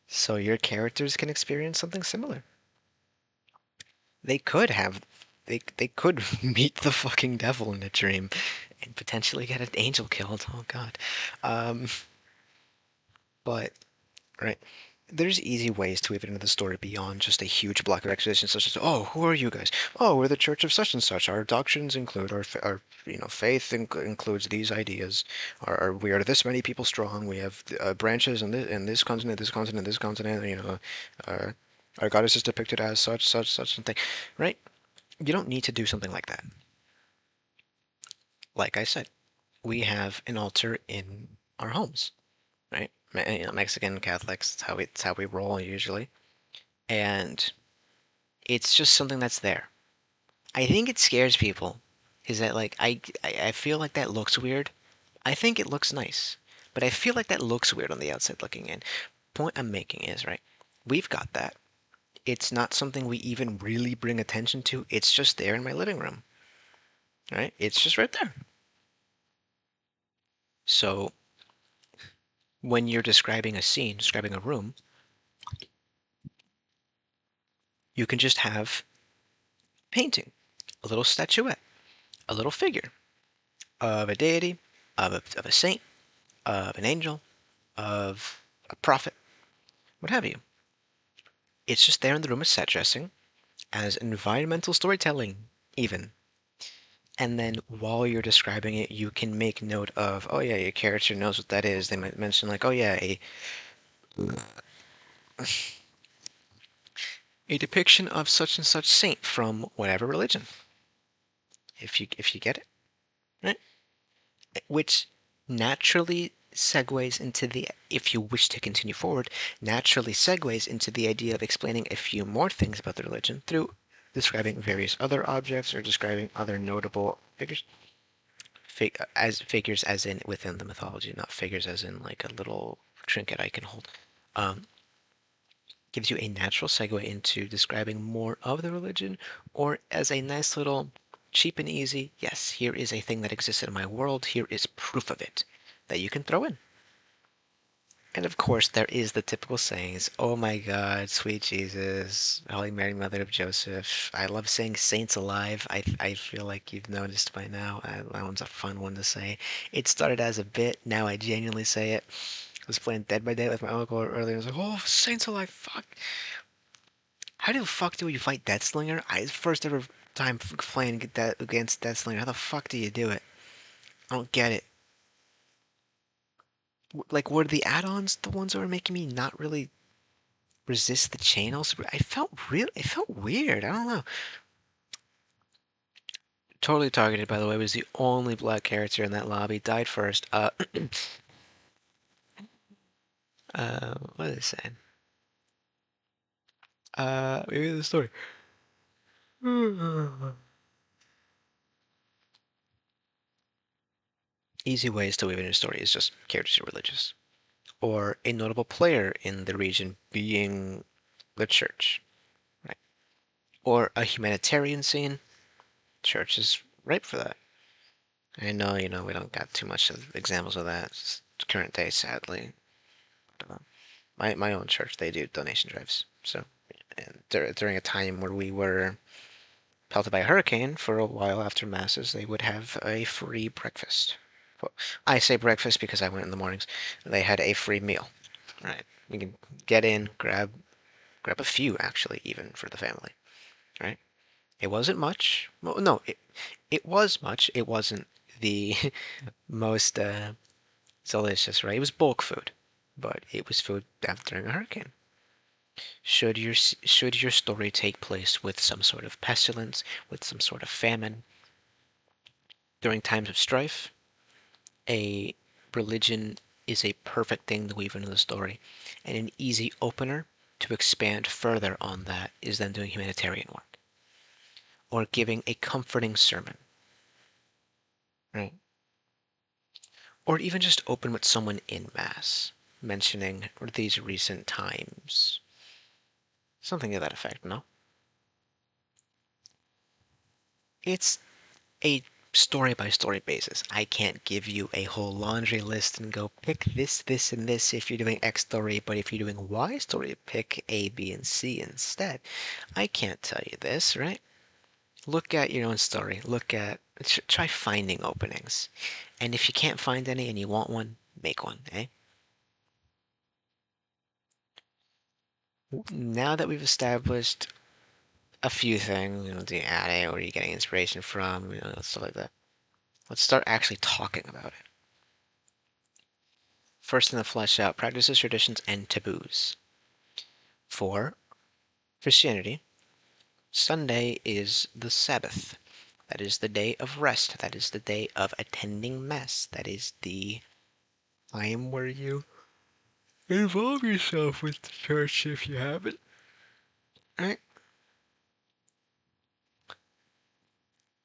so your characters can experience something similar. They could have they could meet the fucking devil in a dream and potentially get an angel killed. Oh god. Um, but right. There's easy ways to weave it into the story beyond just a huge block of exposition, such as, "Oh, who are you guys? Oh, we're the Church of such and such. Our doctrines include our faith includes these ideas. We are this many people strong. We have branches in this continent, this continent, this continent. Uh, our goddess is depicted as such, such, such something." Right? You don't need to do something like that. Like I said, we have an altar in our homes, right? Mexican Catholics, it's how we roll usually, and it's just something that's there. I think it scares people. Is that like I feel like that looks weird. I think it looks nice, but I feel like that looks weird on the outside looking in. Point I'm making is right. We've got that. It's not something we even really bring attention to. It's just there in my living room, right? It's just right there. So when you're describing a scene, describing a room, you can just have painting, a little statuette, a little figure of a deity, of a saint, of an angel, of a prophet, what have you. It's just there in the room as set dressing, as environmental storytelling, even. And then while you're describing it, you can make note of, oh yeah, your character knows what that is. They might mention like, oh yeah, a depiction of such and such saint from whatever religion. If you get it, right? Which naturally segues into the, if you wish to continue forward, naturally segues into the idea of explaining a few more things about the religion through describing various other objects or describing other notable figures. As figures as in within the mythology, not figures as in like a little trinket I can hold. Um, Gives you a natural segue into describing more of the religion, or as a nice little cheap and easy, yes, here is a thing that exists in my world, here is proof of it that you can throw in. And of course, there is the typical sayings, oh my God, sweet Jesus, Holy Mary, Mother of Joseph. I love saying saints alive. I feel like you've noticed by now. That one's a fun one to say. It started as a bit, now I genuinely say it. I was playing Dead by Daylight with my uncle earlier. I was like, oh, saints alive, fuck. How the fuck do you fight Deathslinger? First ever time playing against Deathslinger. How the fuck do you do it? I don't get it. Like, were the add-ons the ones that were making me not really resist the chain? Also, it felt weird. I don't know. Totally targeted, by the way. Was the only black character in that lobby. Died first. What is it saying? Maybe the story. Easy ways to weave in a story is just characters are religious, or a notable player in the region being the church, right? Or a humanitarian scene. Church is ripe for that. I know, we don't got too much of examples of that current day, sadly. Uh, my own church, they do donation drives. So, and during a time where we were pelted by a hurricane for a while after masses, they would have a free breakfast. Well, I say breakfast because I went in the mornings. They had a free meal. Right. You can get in, grab a few actually, even for the family. Right. It wasn't much. Well, no, it was much. It wasn't the most delicious, right? It was bulk food, but it was food after a hurricane. Should your story take place with some sort of pestilence, with some sort of famine, during times of strife, a religion is a perfect thing to weave into the story, and an easy opener to expand further on that is then doing humanitarian work or giving a comforting sermon, right? Or even just open with someone in mass mentioning these recent times, something to that effect. No, it's a story by story basis. I can't give you a whole laundry list and go pick this, this, and this if you're doing X story, but if you're doing Y story, pick A, B, and C instead. I can't tell you this, right? Look at your own story. Try finding openings. And if you can't find any and you want one, make one, eh? Now that we've established a few things, the anime, where you're getting inspiration from, stuff like that, let's start actually talking about it. First thing to flesh out practices, traditions, and taboos. For Christianity, Sunday is the Sabbath. That is the day of rest. That is the day of attending Mass. That is the time where you involve yourself with the church if you haven't. Right?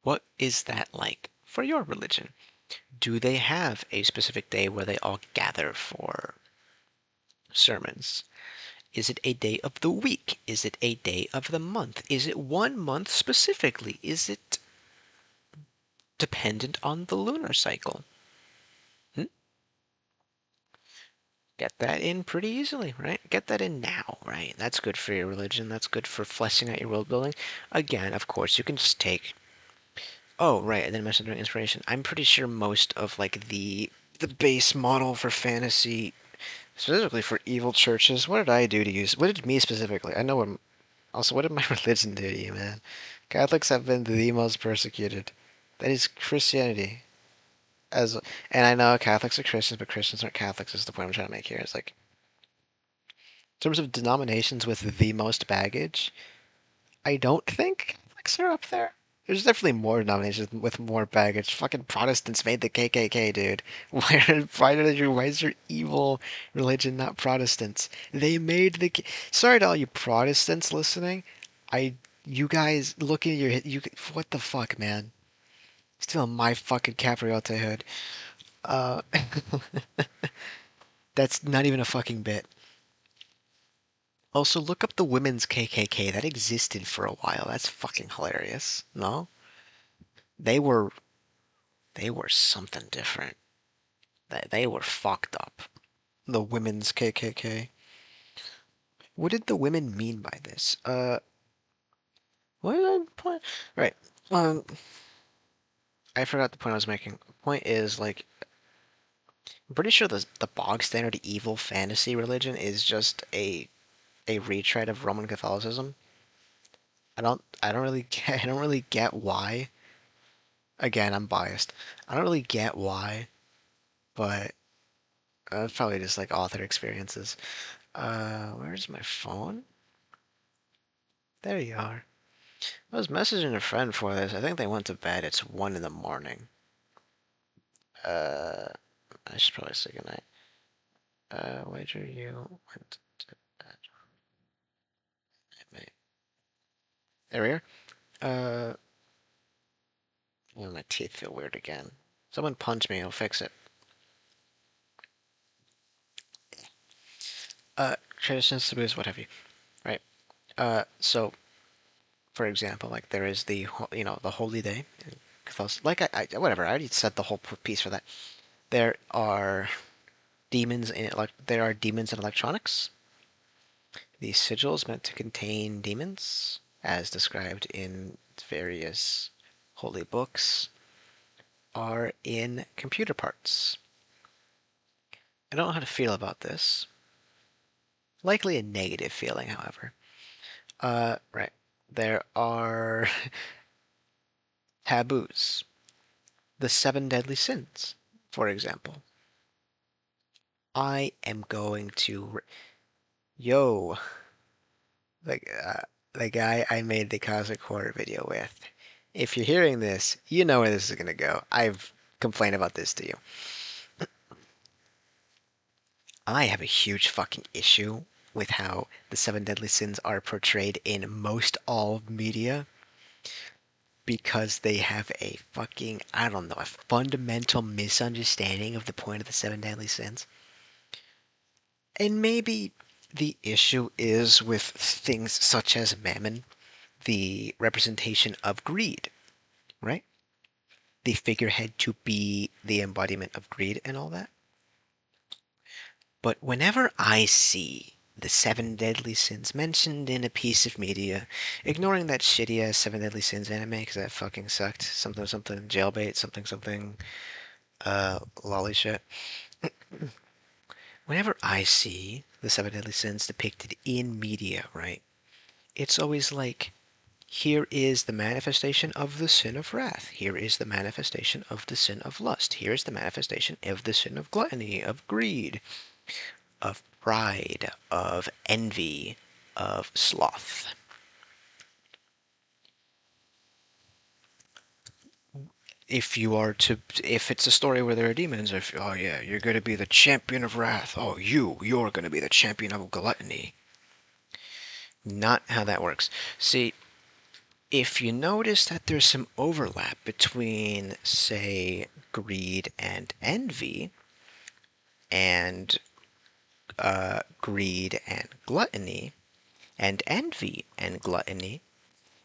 What is that like for your religion? Do they have a specific day where they all gather for sermons? Is it a day of the week? Is it a day of the month? Is it one month specifically? Is it dependent on the lunar cycle? Hmm? Get that in pretty easily, right? Get that in now, right? That's good for your religion. That's good for fleshing out your world building. Again, of course, you can just take. Oh, right. I didn't mention during inspiration. I'm pretty sure most of like the base model for fantasy, specifically for evil churches. What did I do to use? What did me specifically? I know what. Also, what did my religion do to you, man? Catholics have been the most persecuted. That is Christianity. As and I know Catholics are Christians, but Christians aren't Catholics. Is the point I'm trying to make here. It's like in terms of denominations with the most baggage, I don't think Catholics are up there. There's definitely more denominations with more baggage. Fucking Protestants made the KKK, dude. Why is your evil religion not Protestants? They made the. Sorry to all you Protestants listening. I, you guys, looking at what the fuck, man? Still my fucking Capriote hood. Uh, that's not even a fucking bit. Also, look up the women's KKK. That existed for a while. That's fucking hilarious. No? They were they were something different. They were fucked up. The women's KKK. What did the women mean by this? What did I point? Right. Um, I forgot the point I was making. The point is like I'm pretty sure the bog standard evil fantasy religion is just a retread of Roman Catholicism. I don't really get I don't really get why. Again, I'm biased. I don't really get why, but it's probably just like author experiences. Where's my phone? There you are. I was messaging a friend for this. I think they went to bed. It's 1 in the morning. Uh, I should probably say goodnight. Wager you went to bed. Wait. There we are. Oh, my teeth feel weird again. Someone punch me. I'll fix it. Traditions, taboos, what have you. Right. So for example, like there is the holy day. Like whatever. I already said the whole piece for that. There are there are demons in electronics. The sigils meant to contain demons, as described in various holy books, are in computer parts. I don't know how to feel about this. Likely a negative feeling, however. Right. There are taboos. The seven deadly sins, for example. I am going to. Yo, like the guy I made the Cosmic Horror video with. If you're hearing this, you know where this is gonna go. I've complained about this to you. I have a huge fucking issue with how the seven deadly sins are portrayed in most all media because they have a fucking, I don't know, a fundamental misunderstanding of the point of the seven deadly sins. And maybe the issue is with things such as mammon, the representation of greed, right? the figurehead to be the embodiment of greed and all that. But whenever I see the seven deadly sins mentioned in a piece of media, ignoring that shitty ass Seven Deadly Sins anime because that fucking sucked. Something something jailbait, something something lolly shit. Whenever I see the seven deadly sins depicted in media, right, it's always like, here is the manifestation of the sin of wrath. Here is the manifestation of the sin of lust. Here is the manifestation of the sin of gluttony, of greed, of pride, of envy, of sloth. If it's a story where there are demons, if, oh yeah, you're going to be the champion of wrath. Oh, you're going to be the champion of gluttony. Not how that works. See, if you notice that there's some overlap between, say, greed and envy, and greed and gluttony, and envy and gluttony,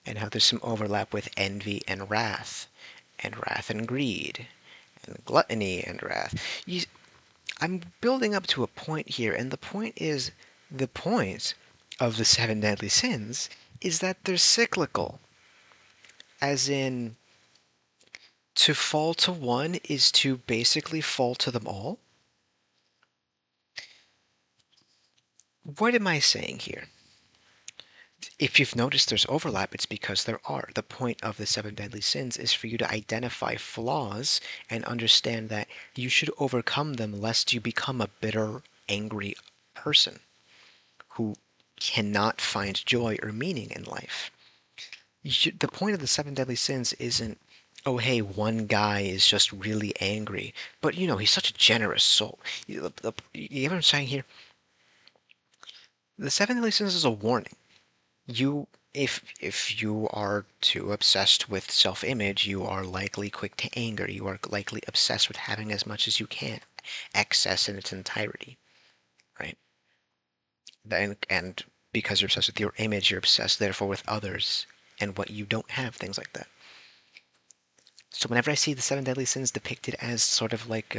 and how there's some overlap with envy and wrath and greed, and gluttony and wrath. I'm building up to a point here, and the point of the seven deadly sins is that they're cyclical. As in, to fall to one is to basically fall to them all. What am I saying here? If you've noticed there's overlap, it's because there are. The point of the seven deadly sins is for you to identify flaws and understand that you should overcome them lest you become a bitter, angry person who cannot find joy or meaning in life. The point of the seven deadly sins isn't, oh hey, one guy is just really angry, but he's such a generous soul. You get what I'm saying here? The seven deadly sins is a warning. If you are too obsessed with self-image, you are likely quick to anger. You are likely obsessed with having as much as you can, excess in its entirety, right? And because you're obsessed with your image, you're obsessed therefore with others and what you don't have, things like that. So whenever I see the seven deadly sins depicted as sort of like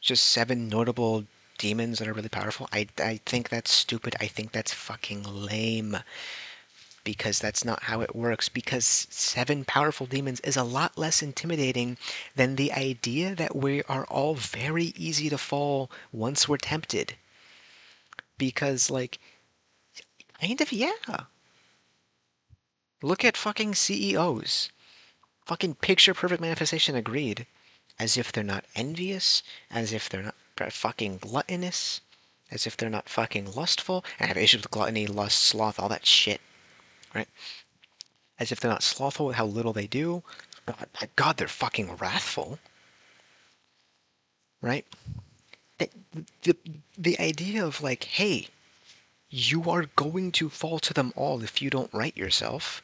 just seven notable demons that are really powerful, I think that's stupid. I think that's fucking lame. Because that's not how it works. Because seven powerful demons is a lot less intimidating than the idea that we are all very easy to fall once we're tempted. Because, like, kind of, yeah. Look at fucking CEOs. Fucking picture perfect manifestation of greed. As if they're not envious, as if they're not fucking gluttonous, as if they're not fucking lustful, and have issues with gluttony, lust, sloth, all that shit, right? As if they're not slothful with how little they do. My God, they're fucking wrathful, right? The, the, the idea of like, hey, you are going to fall to them all if you don't right yourself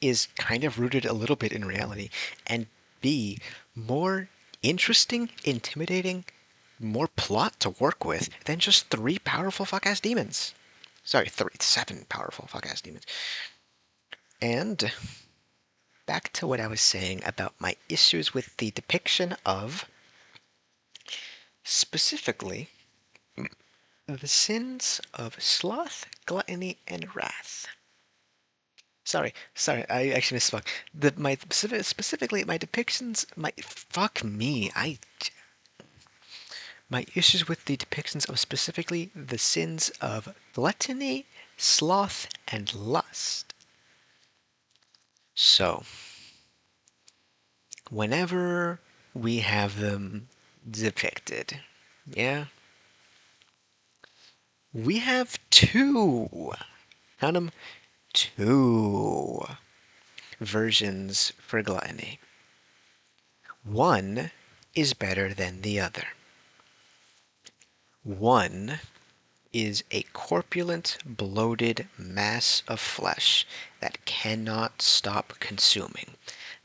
is kind of rooted a little bit in reality, and B, more interesting, intimidating, more plot to work with than just three powerful fuck-ass demons. Sorry, seven powerful fuck-ass demons. And back to what I was saying about my issues with the depiction of, specifically, the sins of sloth, gluttony, and wrath. Sorry, I actually misspoke. Specifically my depictions, fuck me, my issues with the depictions of specifically the sins of gluttony, sloth, and lust. So, whenever we have them depicted, yeah, we have count them, two versions for gluttony. One is better than the other. One is a corpulent, bloated mass of flesh that cannot stop consuming,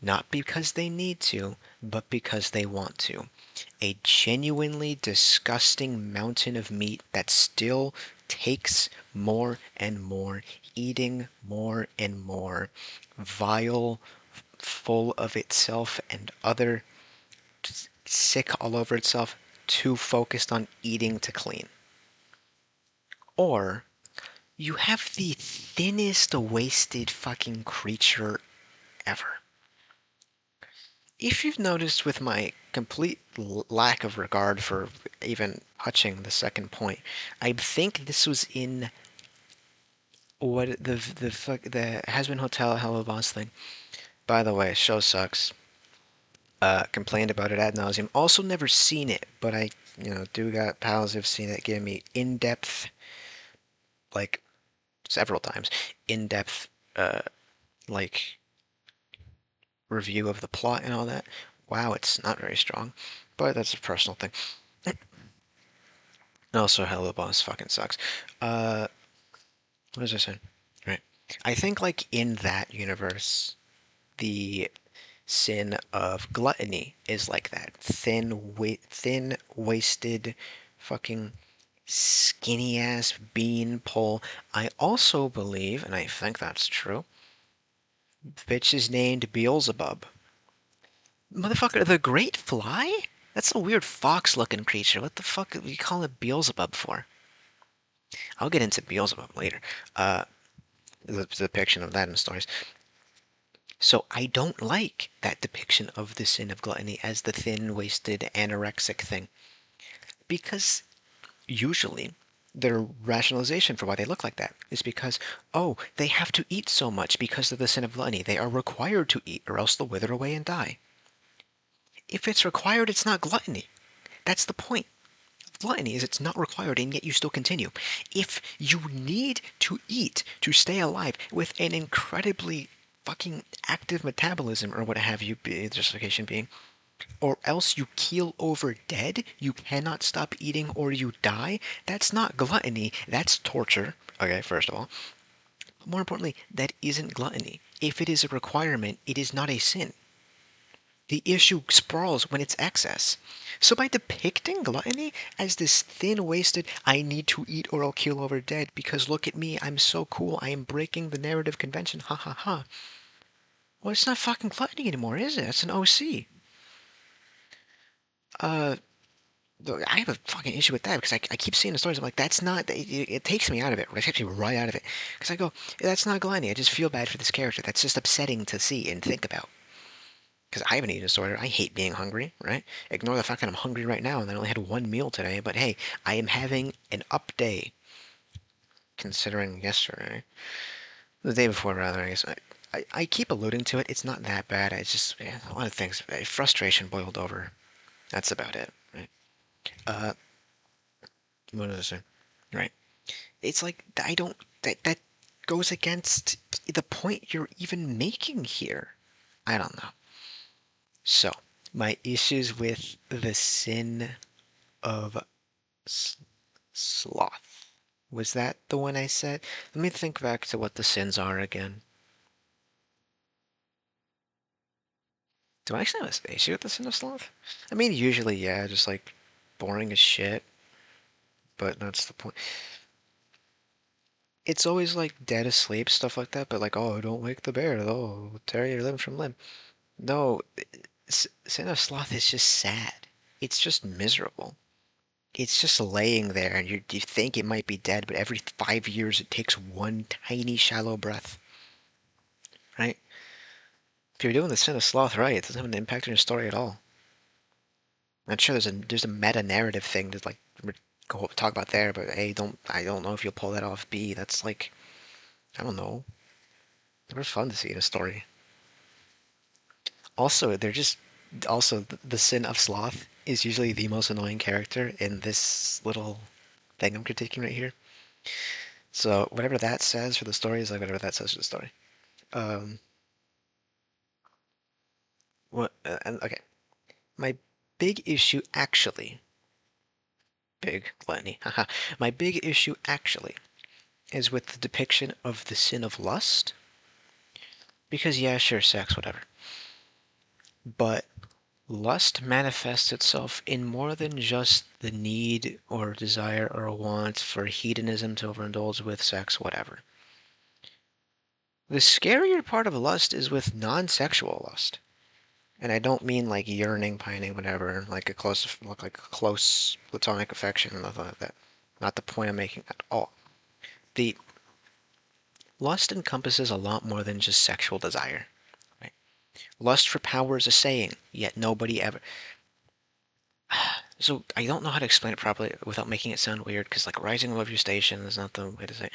not because they need to, but because they want to. A genuinely disgusting mountain of meat that still takes more and more, eating more and more vile, full of itself and other, sick all over itself, too focused on eating to clean. Or you have the thinnest wasted fucking creature ever. If you've noticed with my complete lack of regard for even touching the second point, I think this was in what the Has-Been Hotel Hello Boss thing. By the way, show sucks. Complained about it ad nauseum. Also never seen it, but I do got pals who've seen it, giving me in-depth, like several times, in-depth like review of the plot and all that. Wow, it's not very strong, but that's a personal thing. Also, Hello Boss fucking sucks. What was I saying? Right. I think like in that universe, the sin of gluttony is like that thin waisted, fucking skinny ass bean pole. I also believe, and I think that's true, bitch is named Beelzebub. Motherfucker, the Great Fly? That's a weird fox-looking creature. What the fuck do you call it Beelzebub for? I'll get into Beelzebub later. The depiction of that in the stories. So I don't like that depiction of the sin of gluttony as the thin-waisted anorexic thing. Because usually their rationalization for why they look like that is because, oh, they have to eat so much because of the sin of gluttony. They are required to eat or else they'll wither away and die. If it's required, it's not gluttony. That's the point. Gluttony is it's not required and yet you still continue. If you need to eat to stay alive with an incredibly fucking active metabolism or what have you, the justification being, or else you keel over dead, you cannot stop eating or you die, that's not gluttony, that's torture. Okay, first of all. More importantly, that isn't gluttony. If it is a requirement, it is not a sin. The issue sprawls when it's excess. So by depicting gluttony as this thin-waisted, I need to eat or I'll keel over dead because look at me, I'm so cool, I am breaking the narrative convention, ha ha ha. Well, it's not fucking gluttony anymore, is it? It's an OC. I have a fucking issue with that because I keep seeing the stories. I'm like, that's not. It takes me out of it. It takes me right out of it because I go, that's not gluttony. I just feel bad for this character. That's just upsetting to see and think about. Because I have an eating disorder. I hate being hungry, right? Ignore the fact that I'm hungry right now and I only had one meal today. But hey, I am having an up day considering yesterday. The day before, rather, I guess. I keep alluding to it. It's not that bad. It's just a lot of things. Frustration boiled over. That's about it, right? Uh, what did I say? Right. It's like I don't that goes against the point you're even making here. I don't know. So, my issues with the sin of sloth. Was that the one I said? Let me think back to what the sins are again. Do I actually have an issue with the sin of sloth? I mean, usually, yeah, just like boring as shit, but that's the point. It's always like dead asleep, stuff like that, but like, oh, don't wake the bear, oh, tear your limb from limb. No, sin of sloth is just sad. It's just miserable. It's just laying there, and you think it might be dead, but every 5 years it takes one tiny shallow breath, right? If you're doing the sin of sloth right, it doesn't have an impact on your story at all. I'm sure there's a meta narrative thing to like go talk about there, but A, I don't know if you'll pull that off. B, that's like I don't know. Never fun to see in a story. Also, they're just also the sin of sloth is usually the most annoying character in this little thing I'm critiquing right here. So whatever that says for the story is like whatever that says for the story. Um, what? And okay, my big issue actually, big gluttony. Haha. My big issue actually is with the depiction of the sin of lust. Because yeah, sure, sex, whatever. But lust manifests itself in more than just the need or desire or want for hedonism to overindulge with sex, whatever. The scarier part of lust is with non-sexual lust. And I don't mean like yearning, pining, whatever, like a close platonic affection and nothing like that. Not the point I'm making at all. The lust encompasses a lot more than just sexual desire. Right? Lust for power is a saying, yet nobody ever. So I don't know how to explain it properly without making it sound weird, because like rising above your station is not the way to say it.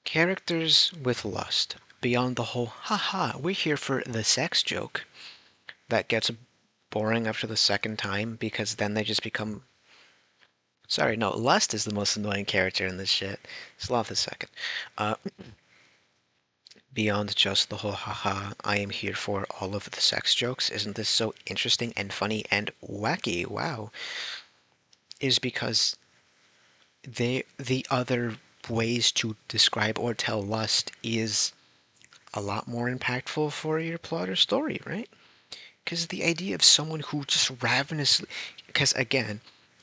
Characters with lust, beyond the whole haha, we're here for the sex joke, that gets boring after the second time because then they just become. Sorry, no, Lust is the most annoying character in this shit. Sloth is second. Uh, Beyond just the whole haha, I am here for all of the sex jokes, isn't this so interesting and funny and wacky? Wow. Is because the other ways to describe or tell lust is a lot more impactful for your plot or story, right? Because the idea of someone who just ravenously, because again,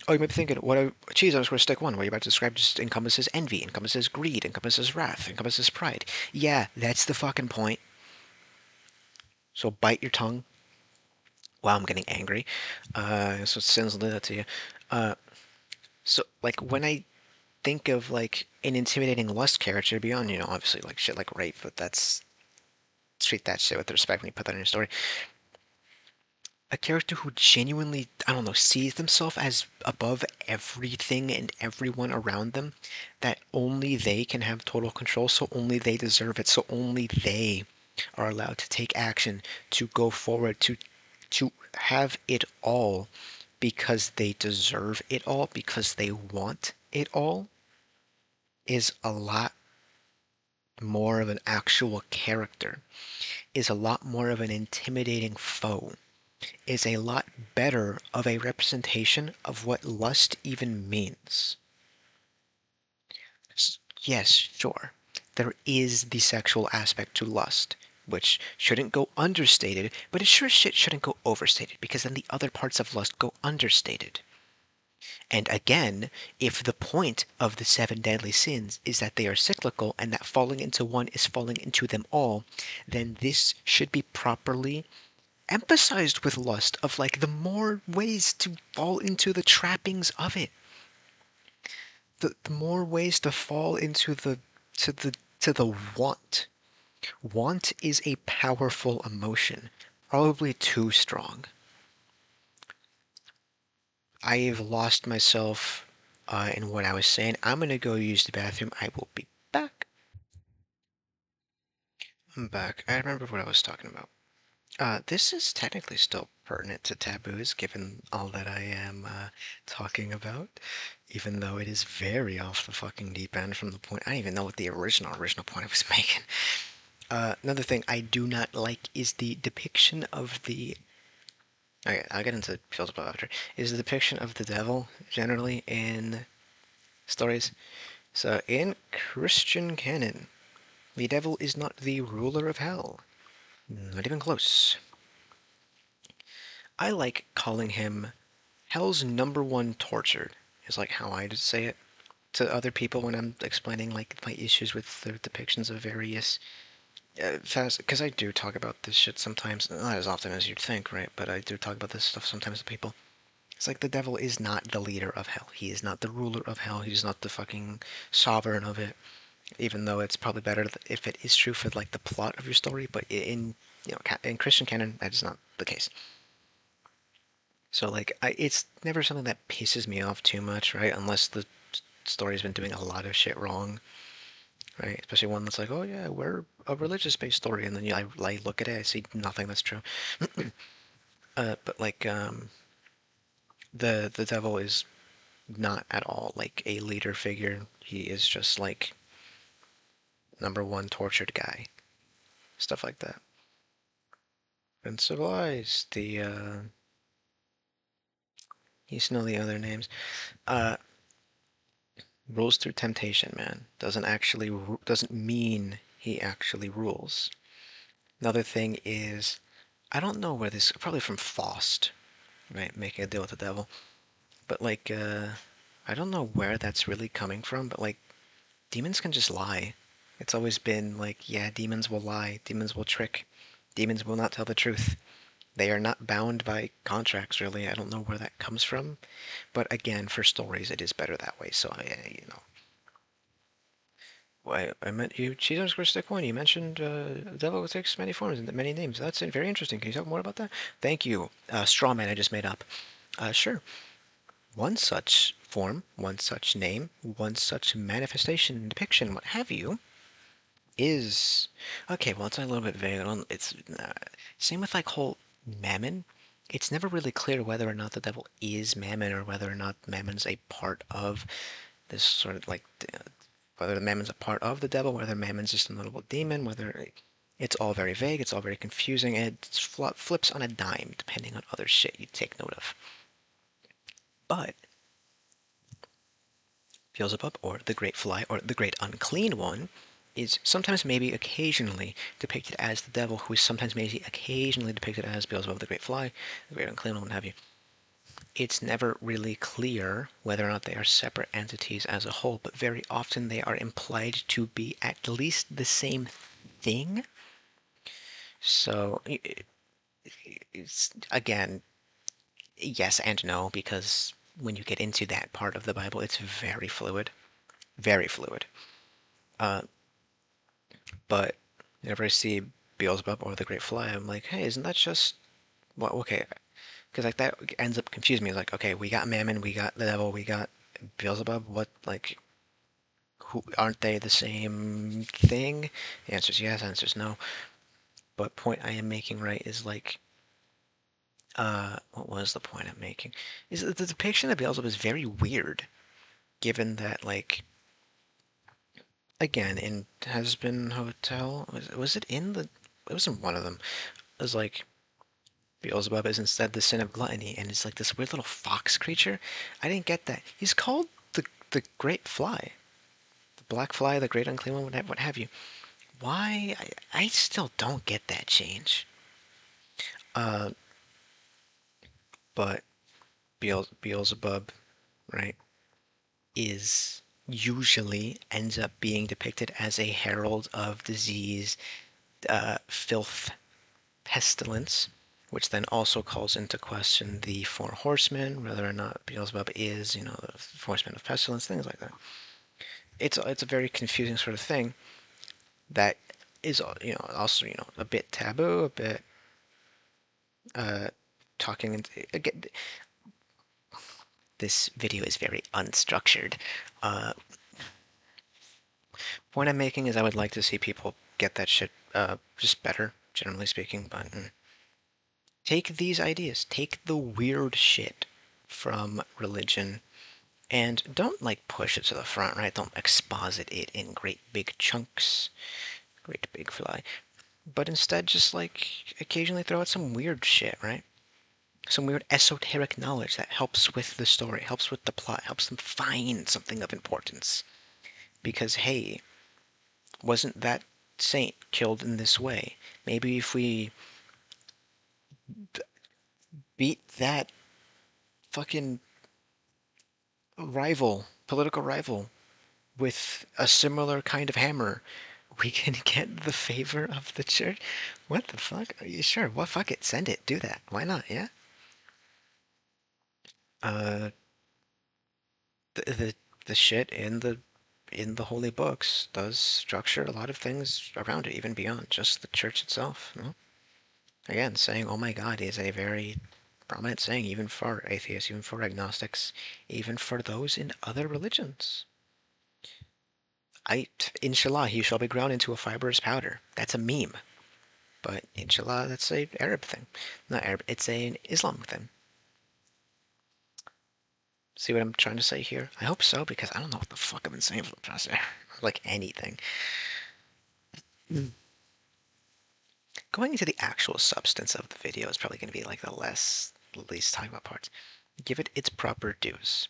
oh, you might be thinking, geez, I was going to stick one. What you're about to describe just encompasses envy, encompasses greed, encompasses wrath, encompasses pride. Yeah, that's the fucking point. So bite your tongue. Wow, I'm getting angry. So sins will do that to you. Uh, so like when I think of like an intimidating lust character beyond, obviously like shit like rape, but that's treat that shit with respect when you put that in your story. A character who genuinely, I don't know, sees themselves as above everything and everyone around them, that only they can have total control, so only they deserve it, so only they are allowed to take action, to go forward, to have it all because they deserve it all, because they want it all, is a lot more of an actual character, is a lot more of an intimidating foe, is a lot better of a representation of what lust even means. Yes, sure. There is the sexual aspect to lust, which shouldn't go understated, but it sure shit shouldn't go overstated, because then the other parts of lust go understated. And again, if the point of the seven deadly sins is that they are cyclical and that falling into one is falling into them all, then this should be properly emphasized with lust of like the more ways to fall into the trappings of it, the more ways to fall into the want is a powerful emotion, probably too strong. I've lost myself in what I was saying. I'm gonna go use the bathroom. I will be back. I'm back. I remember what I was talking about. This is technically still pertinent to taboos, given all that I am talking about, even though it is very off the fucking deep end from the point. I don't even know what the original point I was making. Another thing I do not like is the depiction of the. Okay, I'll get into details about after. Is the depiction of the devil generally in stories. So in Christian canon, the devil is not the ruler of hell. Not even close. I like calling him hell's number one tortured, is like how I'd say it to other people when I'm explaining like my issues with the depictions of various fast, because I do talk about this shit sometimes, not as often as you'd think, right? But I do talk about this stuff sometimes to people. It's like the devil is not the leader of hell. He is not the ruler of hell. He's not the fucking sovereign of it. Even though it's probably better if it is true for like the plot of your story, but in Christian canon that is not the case. So like it's never something that pisses me off too much, right? Unless the story's been doing a lot of shit wrong, right? Especially one that's like, oh yeah, we're a religious-based story, and then I look at it, I see nothing that's true. But like the devil is not at all like a leader figure. He is just like number one tortured guy, stuff like that. And civilized. The you know the other names. Uh, Rules through temptation, man. Doesn't mean he actually rules. Another thing is, I don't know where this probably from Faust, right? Making a deal with the devil, but like I don't know where that's really coming from, but like demons can just lie. It's always been like, yeah, demons will lie, demons will trick, demons will not tell the truth. They are not bound by contracts, really. I don't know where that comes from. But again, for stories, it is better that way. So, I meant you, cheese underscore stick one. You mentioned the devil takes many forms and many names. That's very interesting. Can you talk more about that? Thank you. Straw man I just made up. Sure. One such form, one such name, one such manifestation, depiction, what have you, is okay. Well, it's a little bit vague. It's same with like whole mammon. It's never really clear whether or not the devil is mammon or whether or not mammon's a part of this sort of like whether the mammon's a part of the devil, whether mammon's just a notable demon, whether it's all very vague. It's all very confusing, and it flips on a dime depending on other shit you take note of. But Beelzebub, or the Great Fly, or the Great Unclean One, is sometimes maybe occasionally depicted as the devil, who is sometimes maybe occasionally depicted as Beelzebub, the Great Fly, the Great Unclean One, what have you. It's never really clear whether or not they are separate entities as a whole, but very often they are implied to be at least the same thing. So, it's, again, yes and no, because when you get into that part of the Bible, it's very fluid. Very fluid. Uh, But whenever I see Beelzebub or the Great Fly, I'm like, hey, isn't that just well, okay? Because like that ends up confusing me. It's like, okay, we got Mammon, we got the devil, we got Beelzebub. What like who aren't they the same thing? The answer is yes. The answer is no. But point I am making right is like, what was the point I'm making? Is that the depiction of Beelzebub is very weird, given that like again in Has-Been Hotel was it in the it was in one of them. It was like Beelzebub is instead the sin of gluttony, and it's like this weird little fox creature. I didn't get that. He's called the Great Fly, the Black Fly, the Great Unclean One, what have you. Why? I still don't get that change. Uh, but Beelzebub, right, is usually ends up being depicted as a herald of disease, filth, pestilence, which then also calls into question the four horsemen, whether or not Beelzebub is, the horseman of pestilence, things like that. It's a very confusing sort of thing that is, also, a bit taboo, a bit uh, talking into, again, this video is very unstructured. Uh, Point I'm making is I would like to see people get that shit just better, generally speaking, but take these ideas, take the weird shit from religion, and don't like push it to the front, right? Don't exposit it in great big chunks, great big fly, but instead just like occasionally throw out some weird shit, right? Some weird esoteric knowledge that helps with the story, helps with the plot, helps them find something of importance. Because hey, wasn't that saint killed in this way? Maybe if we beat that fucking political rival, with a similar kind of hammer, we can get the favor of the church. What the fuck? Are you sure? Well, fuck it. Send it. Do that. Why not? Yeah. Uh, the shit in the holy books does structure a lot of things around it, even beyond just the church itself. Again, saying "Oh my God" is a very prominent saying, even for atheists, even for agnostics, even for those in other religions. Inshallah, he shall be ground into a fibrous powder. That's a meme. But inshallah, that's a Arab thing. Not Arab, it's an Islam thing. See what I'm trying to say here? I hope so, because I don't know what the fuck I've been saying for the past hour. Like anything. Mm. Going into the actual substance of the video is probably going to be like the least talking about parts. Give it its proper dues.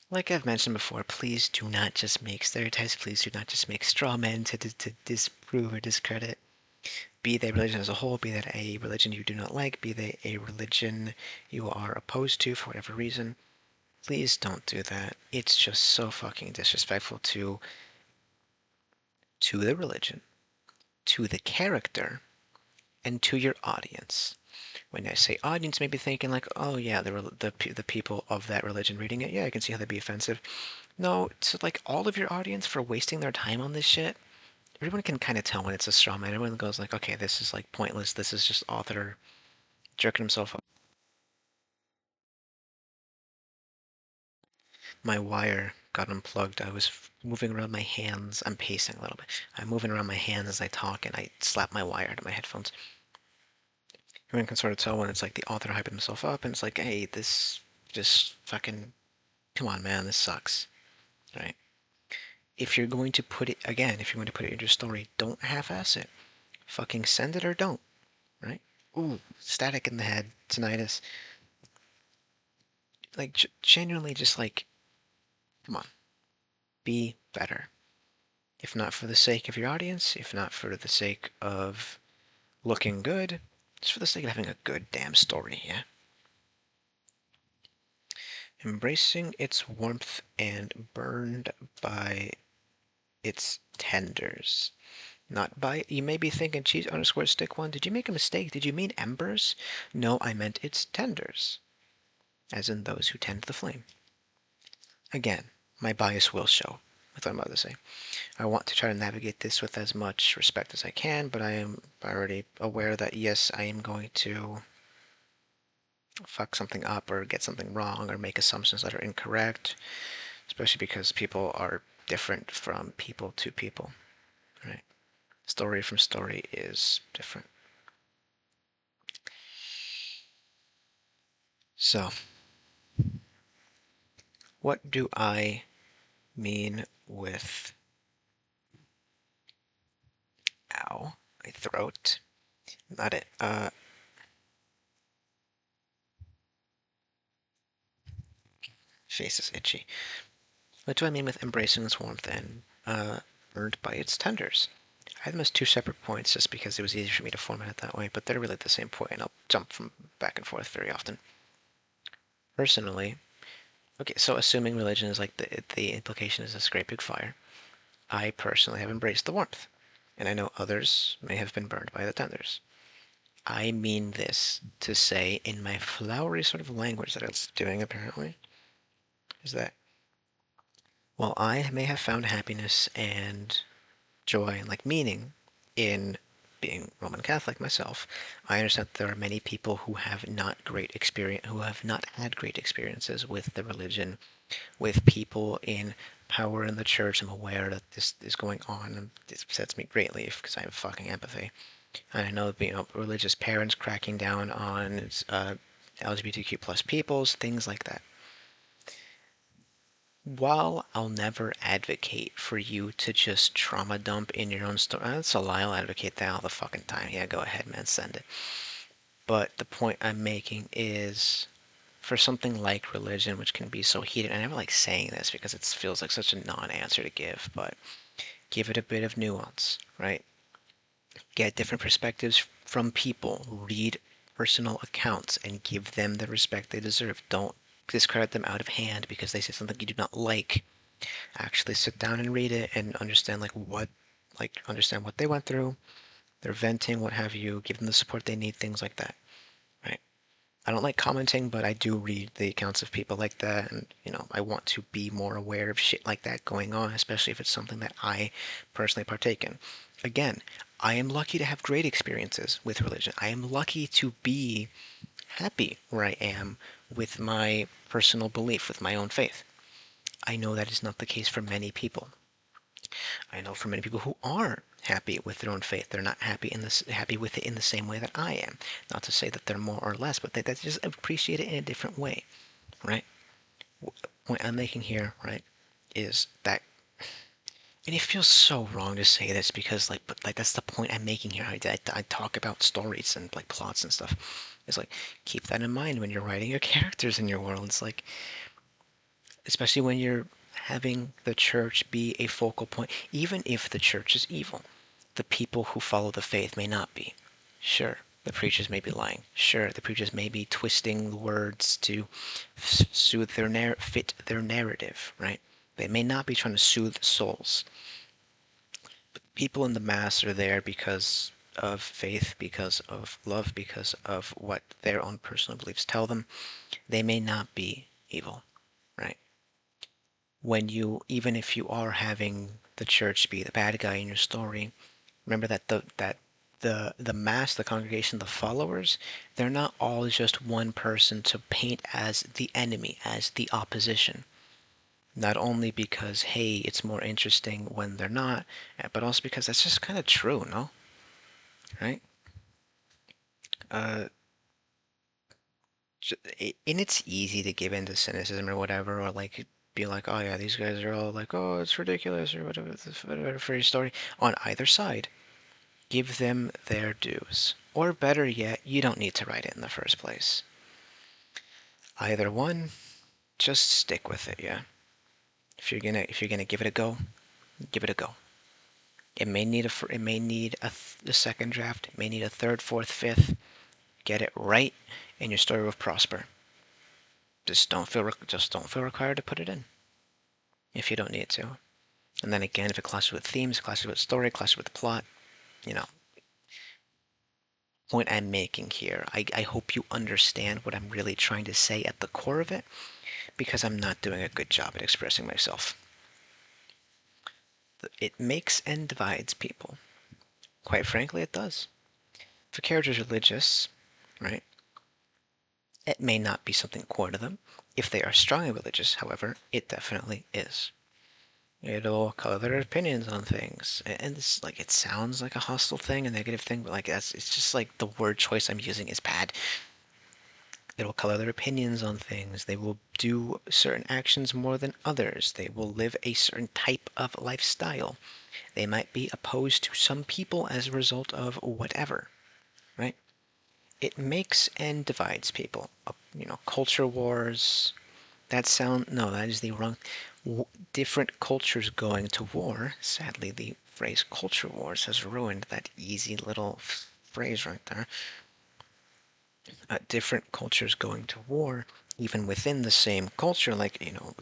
Like I've mentioned before, please do not just make stereotypes. Please do not just make straw men to disprove or discredit. Be they religion as a whole, be that a religion you do not like, be they a religion you are opposed to for whatever reason. Please don't do that. It's just so fucking disrespectful to to the religion, to the character, and to your audience. When I say audience, maybe thinking like, oh yeah, the people of that religion reading it, yeah, I can see how that'd be offensive. No, it's like all of your audience for wasting their time on this shit. Everyone can kind of tell when it's a straw man. Everyone goes like, okay, this is like pointless. This is just author jerking himself up. My wire got unplugged. I was moving around my hands. I'm pacing a little bit. I'm moving around my hands as I talk, and I slap my wire out of my headphones. Everyone can sort of tell when it's like the author hyping himself up, and it's like, hey, this just fucking, come on, man, this sucks, right? If you're going to put it, again, if you're going to put it in your story, don't half-ass it. Fucking send it or don't, right? Ooh, static in the head, tinnitus. Like, genuinely just like, come on, be better. If not for the sake of your audience, if not for the sake of looking good, just for the sake of having a good damn story, yeah? Embracing its warmth and burned by its tenders. Not by, you may be thinking, cheese underscore stick one, did you make a mistake? Did you mean embers? No, I meant its tenders, as in those who tend the flame. Again, my bias will show with what I'm about to say. I want to try to navigate this with as much respect as I can, but I am already aware that yes, I am going to fuck something up or get something wrong or make assumptions that are incorrect, especially because people are different from people to people, right? Story from story is different. So, what do I mean with ow, my throat? Not it. Face is itchy. What do I mean with embracing its warmth and burned by its tenders? I had them as two separate points just because it was easier for me to format it that way, but they're really the same point, and I'll jump from back and forth very often. Personally, okay, so assuming religion is like the implication is a great big fire, I personally have embraced the warmth, and I know others may have been burned by the tenders. I mean this to say, in my flowery sort of language that I was doing apparently, is that while I may have found happiness and joy and like meaning in being Roman Catholic myself, I understand that there are many people who have not had great experiences with the religion, with people in power in the church. I'm aware that this is going on, and this upsets me greatly because I have fucking empathy. And I know, religious parents cracking down on LGBTQ plus peoples, things like that. While I'll never advocate for you to just trauma dump in your own story, that's a lie. I'll advocate that all the fucking time. Yeah, go ahead, man, send it. But the point I'm making is, for something like religion, which can be so heated, I never like saying this because it feels like such a non-answer to give, but give it a bit of nuance, right? Get different perspectives from people. Read personal accounts and give them the respect they deserve. Don't discredit them out of hand because they say something you do not like. Actually sit down and read it and understand understand what they went through, they're venting, what have you, give them the support they need, things like that, right? I don't like commenting, but I do read the accounts of people like that, and I want to be more aware of shit like that going on, especially if it's something that I personally partake in. Again, I am lucky to have great experiences with religion. I am lucky to be happy where I am with my personal belief, with my own faith. I know that is not the case for many people. I know for many people who are happy with their own faith, they're not happy with it in the same way that I am. Not to say that they're more or less, but they just appreciate it in a different way, right? Point I'm making here, right, is that, and it feels so wrong to say this because but that's the point I'm making here. I talk about stories and like plots and stuff. It's like, keep that in mind when you're writing your characters in your world. It's like, especially when you're having the church be a focal point, even if the church is evil. The people who follow the faith may not be. Sure, the preachers may be lying. Sure, the preachers may be twisting the words to fit their narrative, right? They may not be trying to soothe souls. People in the mass are there because of faith, because of love, because of what their own personal beliefs tell them. They may not be evil, right? When you, even if you are having the church be the bad guy in your story, remember that the mass, the congregation, the followers, they're not all just one person to paint as the enemy, as the opposition. Not only because, hey, it's more interesting when they're not, but also because that's just kind of true, no? Right? Uh, and it's easy to give into cynicism or whatever, or like be like, oh yeah, these guys are all like, oh, it's ridiculous or whatever for your story. On either side, give them their dues. Or better yet, you don't need to write it in the first place. Either one, just stick with it, yeah. If you're gonna give it a go, give it a go. It may need a second draft. It may need a third, fourth, fifth. Get it right, and your story will prosper. Just don't feel required to put it in if you don't need to. And then again, if it clashes with themes, clashes with story, clashes with plot, you know, point I'm making here. I hope you understand what I'm really trying to say at the core of it, because I'm not doing a good job at expressing myself. It makes and divides people. Quite frankly, it does. If a character is religious, right, it may not be something core to them. If they are strongly religious, however, it definitely is. It'll color their opinions on things, and it's like it sounds like a hostile thing, a negative thing, but like it's just like the word choice I'm using is bad. It'll color their opinions on things. They will do certain actions more than others. They will live a certain type of lifestyle. They might be opposed to some people as a result of whatever, right? It makes and divides people. Culture wars. No, that is the wrong. Different cultures going to war. Sadly, the phrase culture wars has ruined that easy little phrase right there. Different cultures going to war, even within the same culture, like,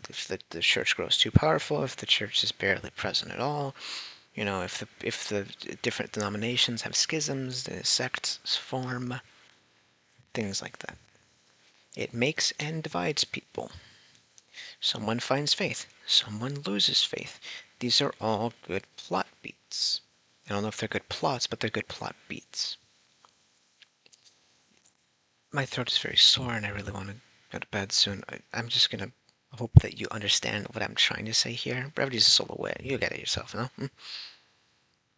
if the church grows too powerful, if the church is barely present at all, if the different denominations have schisms, the sects form, things like that. It makes and divides people. Someone finds faith, someone loses faith. These are all good plot beats. I don't know if they're good plots, but they're good plot beats. My throat is very sore and I really want to go to bed soon. I'm just gonna hope that you understand what I'm trying to say here. Brevity is a solo way. You get it yourself, no?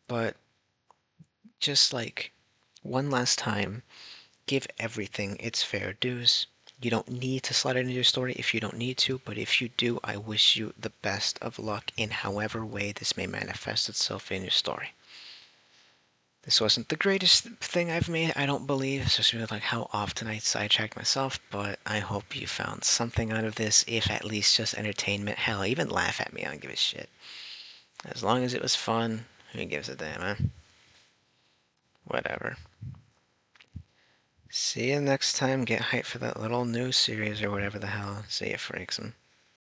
But just like one last time, give everything its fair dues. You don't need to slide it into your story if you don't need to, but if you do, I wish you the best of luck in however way this may manifest itself in your story. This wasn't the greatest thing I've made, I don't believe, especially with like how often I sidetracked myself, but I hope you found something out of this, if at least just entertainment. Hell, even laugh at me, I don't give a shit. As long as it was fun, who gives a damn, huh? Whatever. See you next time. Get hyped for that little new series or whatever the hell. See ya, freaks.